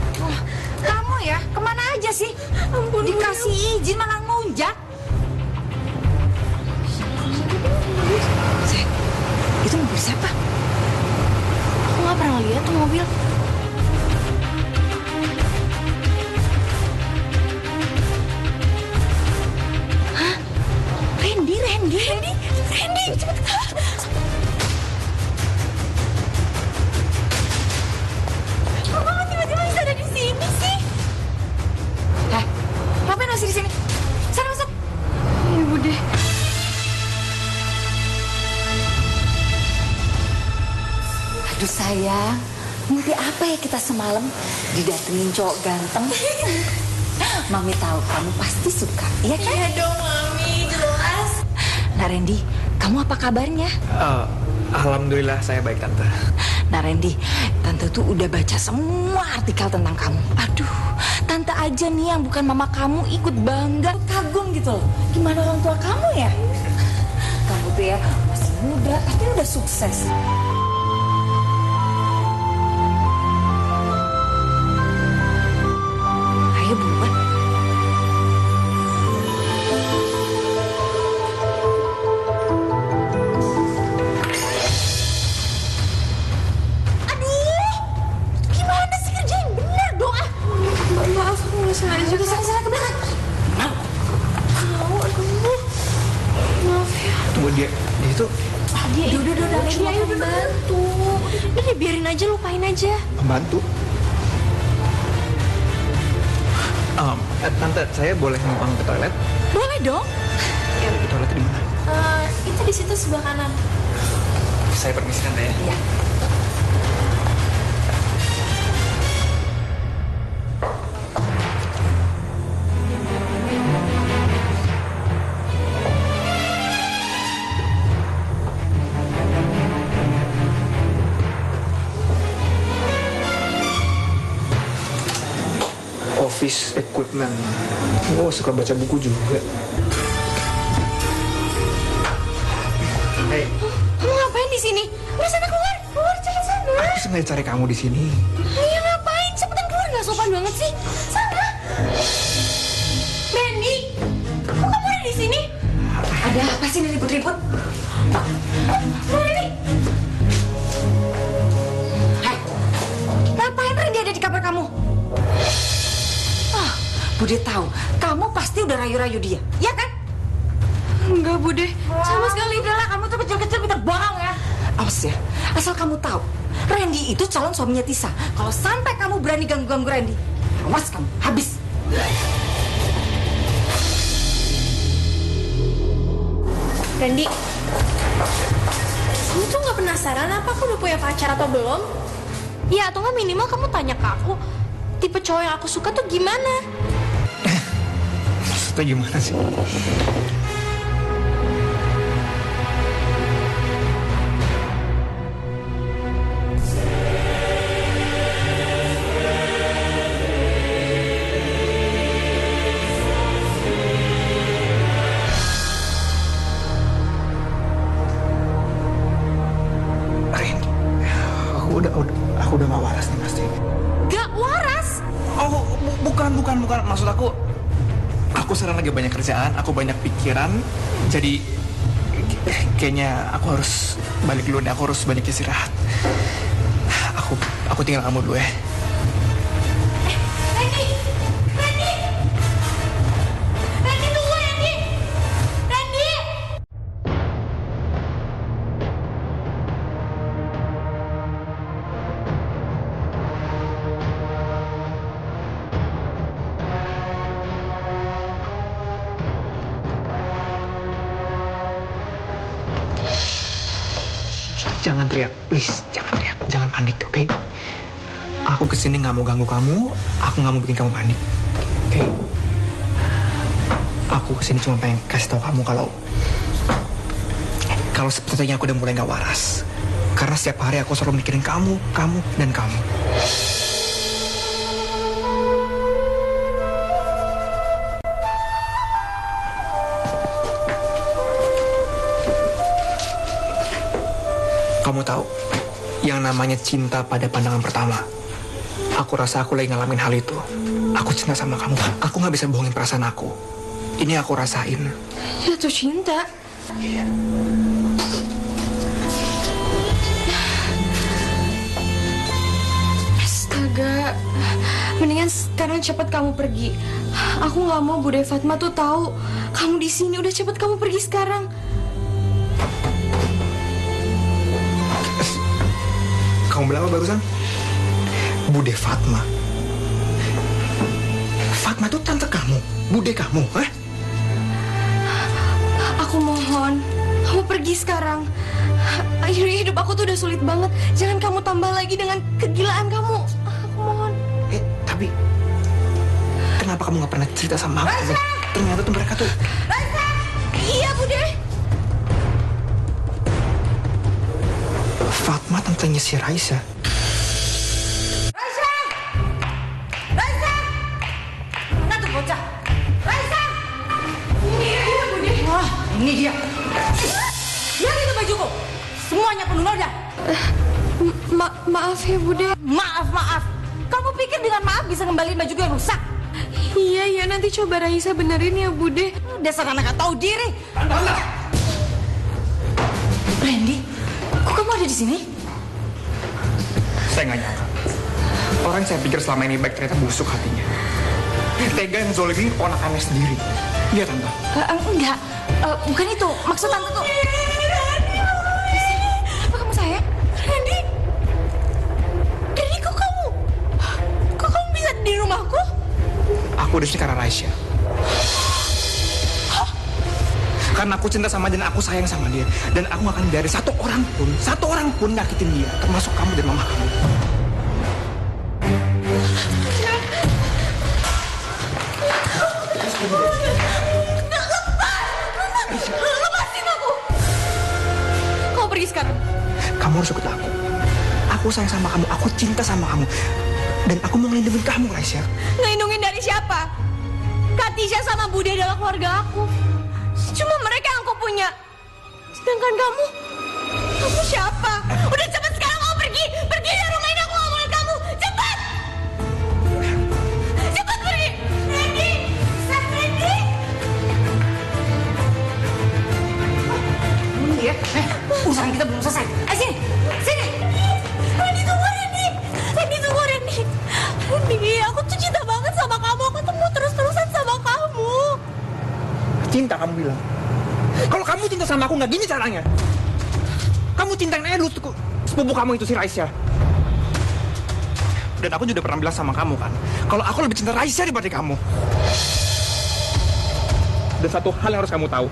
Kamu ya, kemana aja sih? Ampun, dikasih izin malah ngunjak. Itu mobil siapa? Aku nggak pernah lihat tuh mobil. Hah? Randy, cepet. Kok tiba-tiba bisa ada di sini sih? Hah? Ngapain masih di sini? Sana masuk. Iya, Bude. Aduh sayang, mimpi apa ya kita semalam didatengin cowok ganteng? Mami tahu kamu pasti suka, iya kan? Iya dong, Mami, jelas. Nah Randy, kamu apa kabarnya? Alhamdulillah saya baik Tante. Nah Randy, Tante tuh udah baca semua artikel tentang kamu. Aduh, Tante aja nih yang bukan mama kamu ikut bangga, kagum gitu loh. Gimana orang tua kamu ya? Kamu tuh ya masih muda, tapi udah sukses. Ayo buruan. Sengaja sana ke belakang. Maaf ya. Tunggu dia itu. Udah, ayo bantu. Udah biarin aja, lupain aja. Pembantu. Tante, saya boleh numpang ke toilet? Boleh dong. Ya, toiletnya di mana? Itu di situ sebelah kanan. Saya permisi Tante ya. Iya. office equipment. Gue suka baca buku juga. Hey, Kamu ngapain di sini? Udah sana keluar, keluar cepat sana. aku sengaja cari kamu di sini. Ya ngapain? Cepetan keluar, nggak sopan banget sih. Sana. Randy, kok kamu ada di sini? Ada apa sih nih ribut-ribut? Randy. Hai, ngapain Randy ada di kamar kamu? Bude tahu, kamu pasti udah rayu-rayu dia, ya kan? Enggak, Bude. Sama sekali. Udahlah, kamu tuh kecil-kecil pintar bohong ya. Awas ya, asal kamu tahu, Randy itu calon suaminya Tisa. Kalau sampai kamu berani ganggu-ganggu Randy, awas kamu, habis. Randy, kamu tuh nggak penasaran apa aku udah punya pacar atau belum? Ya, atau nggak minimal kamu tanya ke aku, tipe cowok yang aku suka tuh gimana? Maksudnya gimana sih? Aku udah gak waras nih pasti. Gak waras? Oh, bukan. Maksud aku sekarang lagi banyak kerjaan, aku banyak pikiran. Jadi kayaknya aku harus balik dulu deh. Aku harus banyak istirahat. Aku tinggal kamu dulu ya. Randy tunggu, Randy. Jangan teriak, please. Jangan teriak, jangan panik, oke? Aku kesini nggak mau ganggu kamu. Aku nggak mau bikin kamu panik, oke? Aku kesini cuma pengen kasih tahu kamu kalau sepertinya aku udah mulai nggak waras. Karena setiap hari aku selalu mikirin kamu, dan kamu. Kamu tahu, yang namanya cinta pada pandangan pertama. Aku rasa aku lagi ngalamin hal itu. Aku cinta sama kamu. Aku nggak bisa bohongin perasaan aku. Ini aku rasain. Jatuh cinta? Iya. Astaga. Mendingan sekarang cepat kamu pergi. Aku nggak mau Bude Fatma tuh tahu kamu di sini. Udah cepat kamu pergi sekarang. Kamu bilang apa barusan? Bude Fatma. Fatma tuh tante kamu, bude kamu, hah? Aku mohon, kamu pergi sekarang. Hidup aku tuh udah sulit banget. Jangan kamu tambah lagi dengan kegilaan kamu. Aku mohon. Tapi kenapa kamu nggak pernah cerita sama aku? Ternyata tuh mereka tuh. Raisa! Iya, Bude. Fatma tantenya si Raisa. Mana tuh bocah? Raisa! Iya, Bude. Wah, ini dia. Lihat itu bajuku. Semuanya penuh noda. Maaf ya, Bude. Maaf. Kamu pikir dengan maaf bisa ngembaliin bajuku yang rusak? Iya, nanti coba Raisa benerin ya, Bude. Dasar anak gak tahu diri. Randy, kok kamu ada di sini? Saya nggak nyangka. Orang yang saya pikir selama ini baik ternyata busuk hatinya. Tega yang zolimin ponakannya sendiri. Iya, Tante. Enggak, bukan itu. Maksud Tante tuh. Apa kamu sayang? Randy, kok kamu bisa di rumahku? Aku di sini karena Raisya. Karena aku cinta sama dia dan aku sayang sama dia. Dan aku gak akan biarin satu orang pun nyakitin dia. Termasuk kamu dan mama kamu. Lepasin aku. Kau pergi sekarang. Kamu harus ikut aku. Aku sayang sama kamu, aku cinta sama kamu. Dan aku mau ngelindungin kamu, Raisya. Ngelindungin dari siapa? Katisha sama Budi adalah keluarga aku. Cuma mereka yang aku punya. Sedangkan kamu siapa? Udah cepat sekarang kamu pergi. Pergi dari rumah ini, aku nggak mau lihat kamu. Cepat. Cepat pergi. Randy. Randy. Ya, urusan kita belum selesai. Ayo sini. Sini. Randy tunggu, Randy. Randy tunggu, Randy. Randy, aku tuh cinta banget sama kamu. Aku tuh mau terus-terusan sama kamu. Cinta kamu bilang. Kalau kamu cinta sama aku nggak gini caranya. Kamu cintain aja dulu sepupu kamu itu si Raisya. Dan aku juga pernah bilang sama kamu kan, kalau aku lebih cinta Raisya daripada kamu. Dan satu hal yang harus kamu tahu,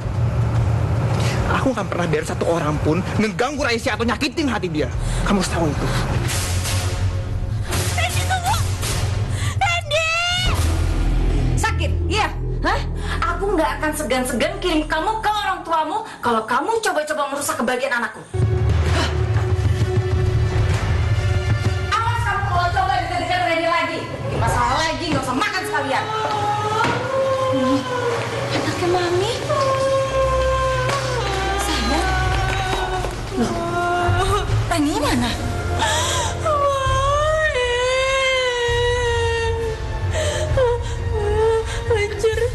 aku nggak pernah biar satu orang pun ngeganggu Raisya atau nyakitin hati dia. Kamu harus tahu itu. Randy tunggu. Randy. Sakit, iya? Hah? Aku nggak akan segan-segan kirim kamu ke orang tuamu kalau kamu coba-coba merusak kebahagiaan anakku. Awas kamu kalau coba dekat-dekat Randy lagi. Bikin masalah lagi, nggak usah makan sekalian. Anaknya Mami. Sayang. Loh, Randy mana?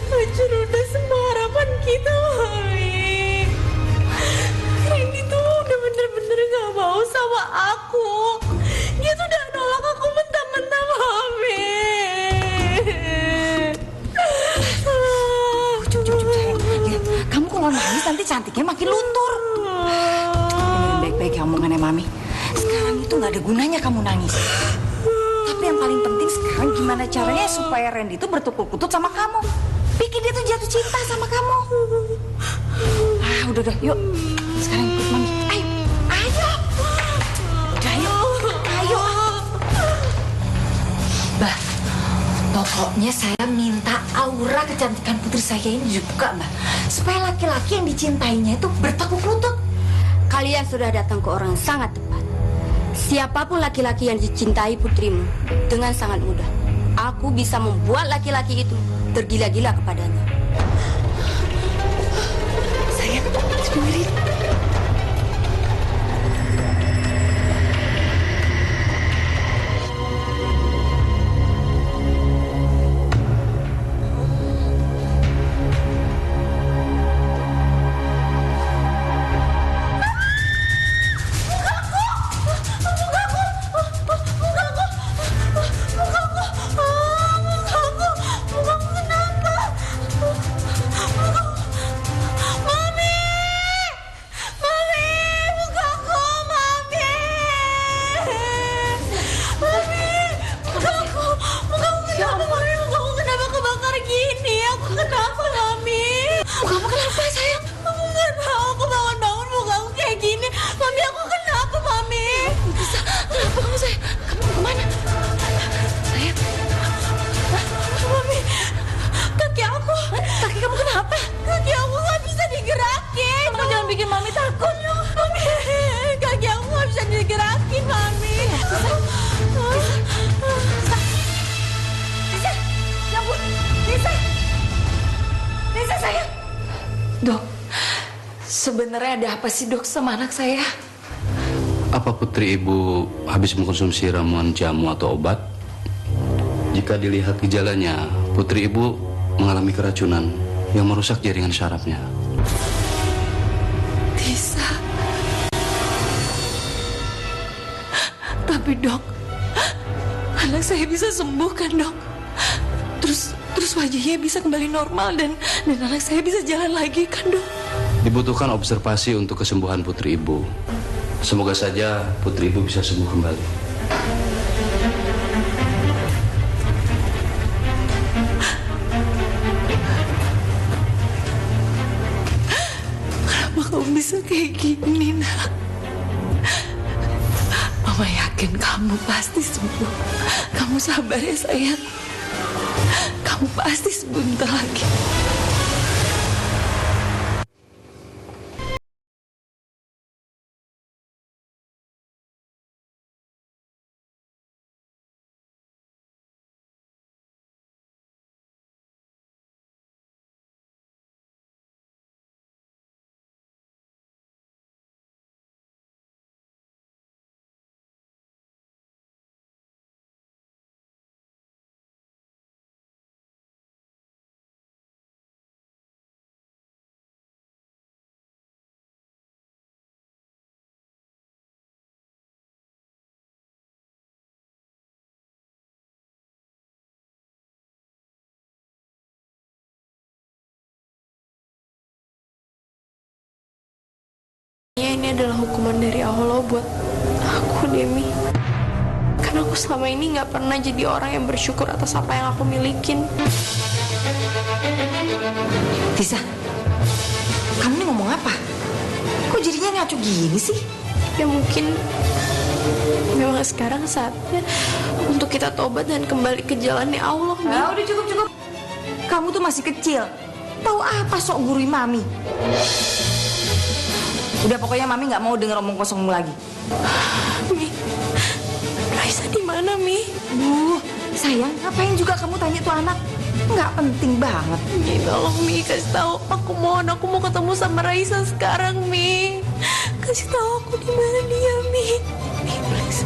Hancur udah semua harapan kita, Mami. Randy tuh udah bener-bener gak mau sama aku. Dia tuh udah nolak aku mentah-mentah, Mami. Cukup, sayang. Ya, kamu kalau nangis nanti cantiknya makin luntur. Dengerin baik-baik ya omongannya Mami. Sekarang itu gak ada gunanya kamu nangis. Tapi yang paling penting sekarang gimana caranya supaya Randy itu bertukuk lutut sama kamu. Bikin dia tuh jatuh cinta sama kamu. Udah, yuk. Sekarang ikut Mami. Ayo. Udah, yuk. Ayo. Bah, pokoknya saya minta aura kecantikan putri saya ini dibuka, Mbak. Supaya laki-laki yang dicintainya itu bertekuk lutut. Kalian sudah datang ke orang yang sangat tepat. Siapapun laki-laki yang dicintai putrimu, dengan sangat mudah, aku bisa membuat laki-laki itu tergila-gila kepadanya. Sayang, dengerin. Dok, sebenarnya ada apa sih dok sama anak saya? Apa putri ibu habis mengkonsumsi ramuan jamu atau obat? Jika dilihat gejalanya, putri ibu mengalami keracunan yang merusak jaringan syarafnya. Tisa. Tapi dok, anak saya bisa sembuh kan dok? Terus wajahnya bisa kembali normal dan anak saya bisa jalan lagi kan dok? Dibutuhkan observasi untuk kesembuhan putri ibu. Semoga saja putri ibu bisa sembuh kembali. Kenapa kamu bisa kayak gini, nak? Mama yakin kamu pasti sembuh. Kamu sabar ya sayang. Kamu pasti sebentar lagi. ini adalah hukuman dari Allah buat aku, Demi. Karena aku selama ini nggak pernah jadi orang yang bersyukur atas apa yang aku milikin. Tisa, kamu nih ngomong apa? Kok jadinya ngaco gini sih? Ya mungkin memang sekarang saatnya untuk kita tobat dan kembali ke jalannya Allah, Mi. Udah cukup. Kamu tuh masih kecil. Tahu apa sok gurui Mami? Udah pokoknya Mami nggak mau denger omong kosongmu lagi. Mi, Raisa di mana, Mi? Sayang, ngapain juga kamu tanya tuh anak? Nggak penting banget. Mi, tolong Mi, kasih tahu. Aku mau ketemu sama Raisa sekarang, Mi. Kasih tahu aku di mana dia, Mi. Mi, please.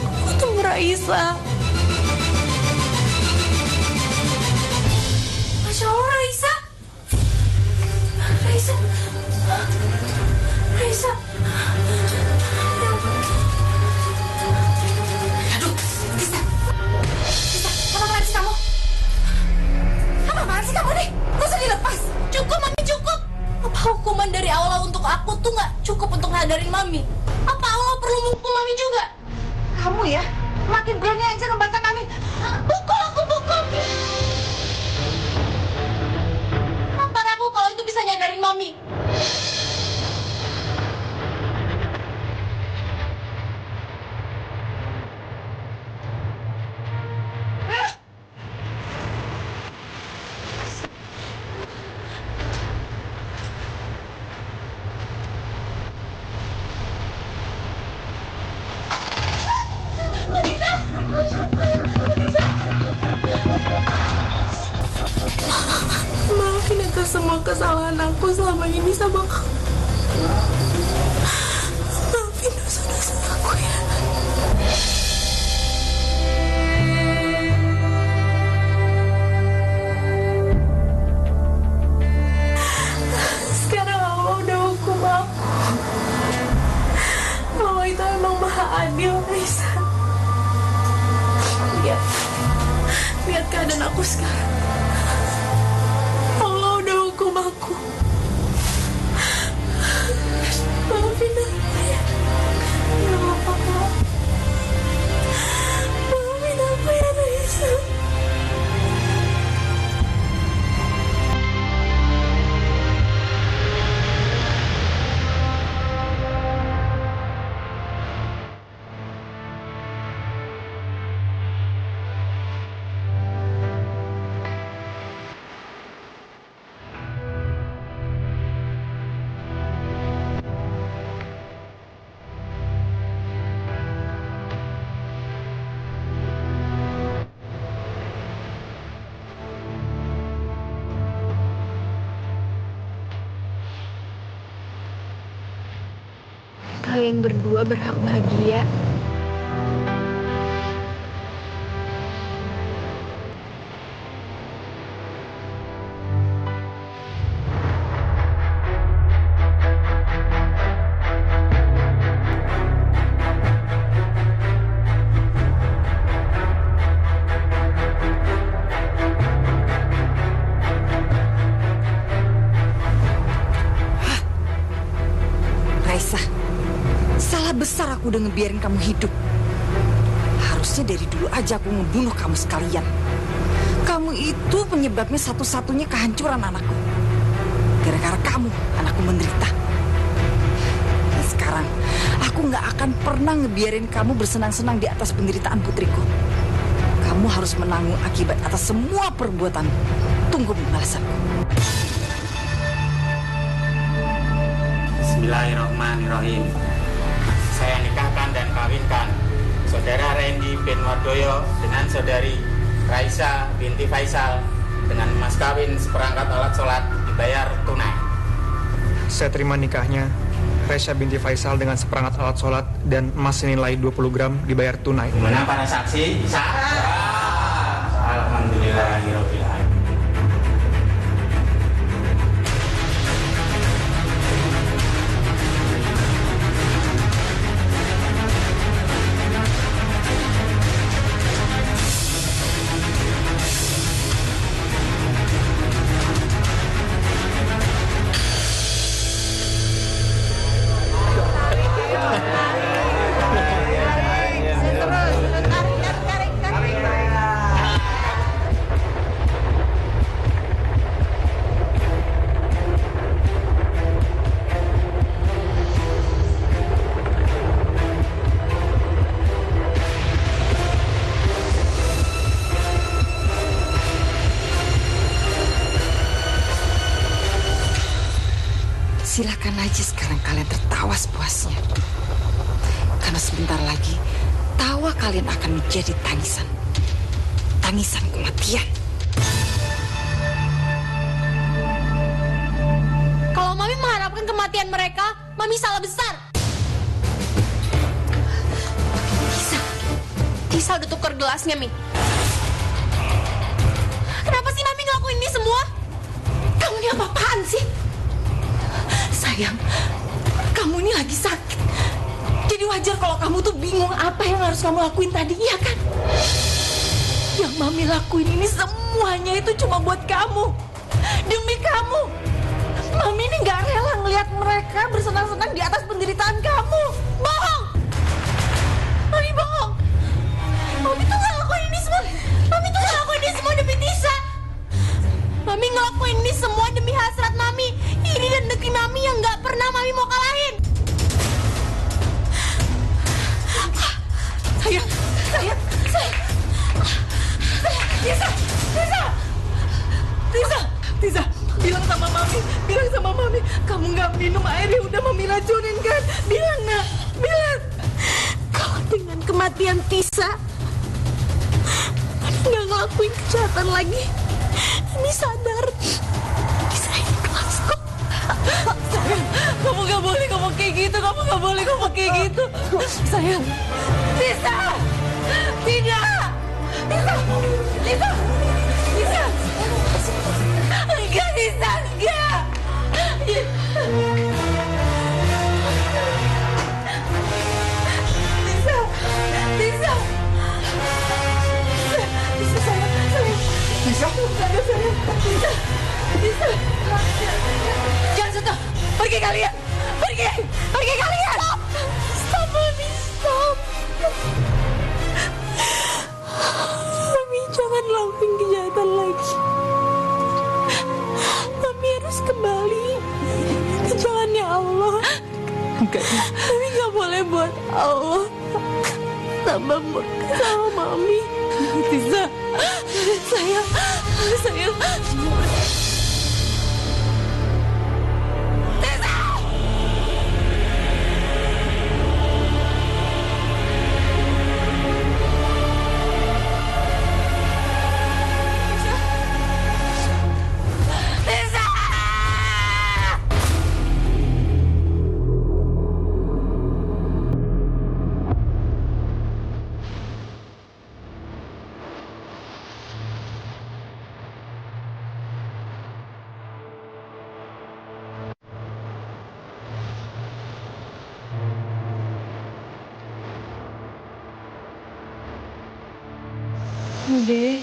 Aku mau ketemu Raisa. Masya Allah, Raisa. Raisa. Aduh, Tisa. Apa apaan sih kamu? Apa apaan sih kamu nih? Gak usah dilepas. Cukup, Mami, cukup. Apa hukuman dari Allah untuk aku tuh nggak cukup untuk ngadarin Mami? Apa Allah perlu menghukum Mami juga? Kamu ya, makin berani aja ngebantah Mami. Pukul aku, pukul. Tampar aku kalau itu bisa nyadarin Mami. Maafin atas semua kesalahan aku selama ini sama kamu. Maafin dosa-dosa aku ya. Sekarang Allah udah hukum aku. Allah itu emang maha adil, Raisa. Lihat keadaan aku sekarang. Allah udah hukum aku. Maafin aku ya. Ya Allah. Maafin aku ya, Raisa. Kalian berdua berhak bahagia. Raisa, salah besar aku udah ngebiarin kamu hidup. Harusnya dari dulu aja aku ngebunuh kamu sekalian. Kamu itu penyebabnya satu-satunya kehancuran anakku. Gara-gara kamu, anakku menderita. Dan sekarang, aku nggak akan pernah ngebiarin kamu bersenang-senang di atas penderitaan putriku. Kamu harus menanggung akibat atas semua perbuatan. Tunggu pembalasanku. Bismillahirrahmanirrahim. Saya nikahkan dan kawinkan Saudara Randy bin Wardoyo dengan Saudari Raisa binti Faisal dengan mas kawin seperangkat alat sholat dibayar tunai. Saya terima nikahnya Raisa binti Faisal dengan seperangkat alat sholat dan emas senilai 20 gram dibayar tunai. Mana para saksi? Alhamdulillahirobbil alamin. Silakan aja sekarang kalian tertawa sepuasnya. Karena sebentar lagi tawa kalian akan menjadi tangisan. Tangisan kematian. Kalau Mami mengharapkan kematian mereka, Mami salah besar. Tisa udah tukar gelasnya, Mi. Kenapa sih Mami ngelakuin ini semua? Kamu ini apa-apaan sih? Sayang, kamu ini lagi sakit. Jadi wajar kalau kamu tuh bingung apa yang harus kamu lakuin tadi, iya kan? Yang Mami lakuin ini semuanya itu cuma buat kamu. Demi kamu. Mami ini gak rela ngelihat mereka bersenang-senang di atas penderitaan kamu. Bohong! Mami bohong! Mami tuh gak lakuin ini semua. Mami tuh gak lakuin ini semua demi Tisa. Mami ngelakuin ini semua demi hasrat Mami. Ini dan negeri Mami yang gak pernah Mami mau kalahin. Sayang. Tisa, bilang sama Mami, kamu nggak minum air yang udah Mami racunin kan? Bilang, nak, bilang. Kalau dengan kematian Tisa, Mami gak ngelakuin kejahatan lagi. Mami sadar, Tisa ikhlas kok. Sayang, kamu gak boleh ngomong kayak gitu, Sayang, Tisa! Tidak! Tisa! Enggak, Tisa, enggak! Tisa, sayang. Tisa. Jangan sentuh. Pergi kalian. Pergi kalian. Stop, Mami, stop. Mami jangan lakuin kejahatan lagi. Mami harus kembali ke jalannya Allah. Enggak. Mami gak boleh buat Allah tambah murka sama Mami. Tisa, sayang. Udah,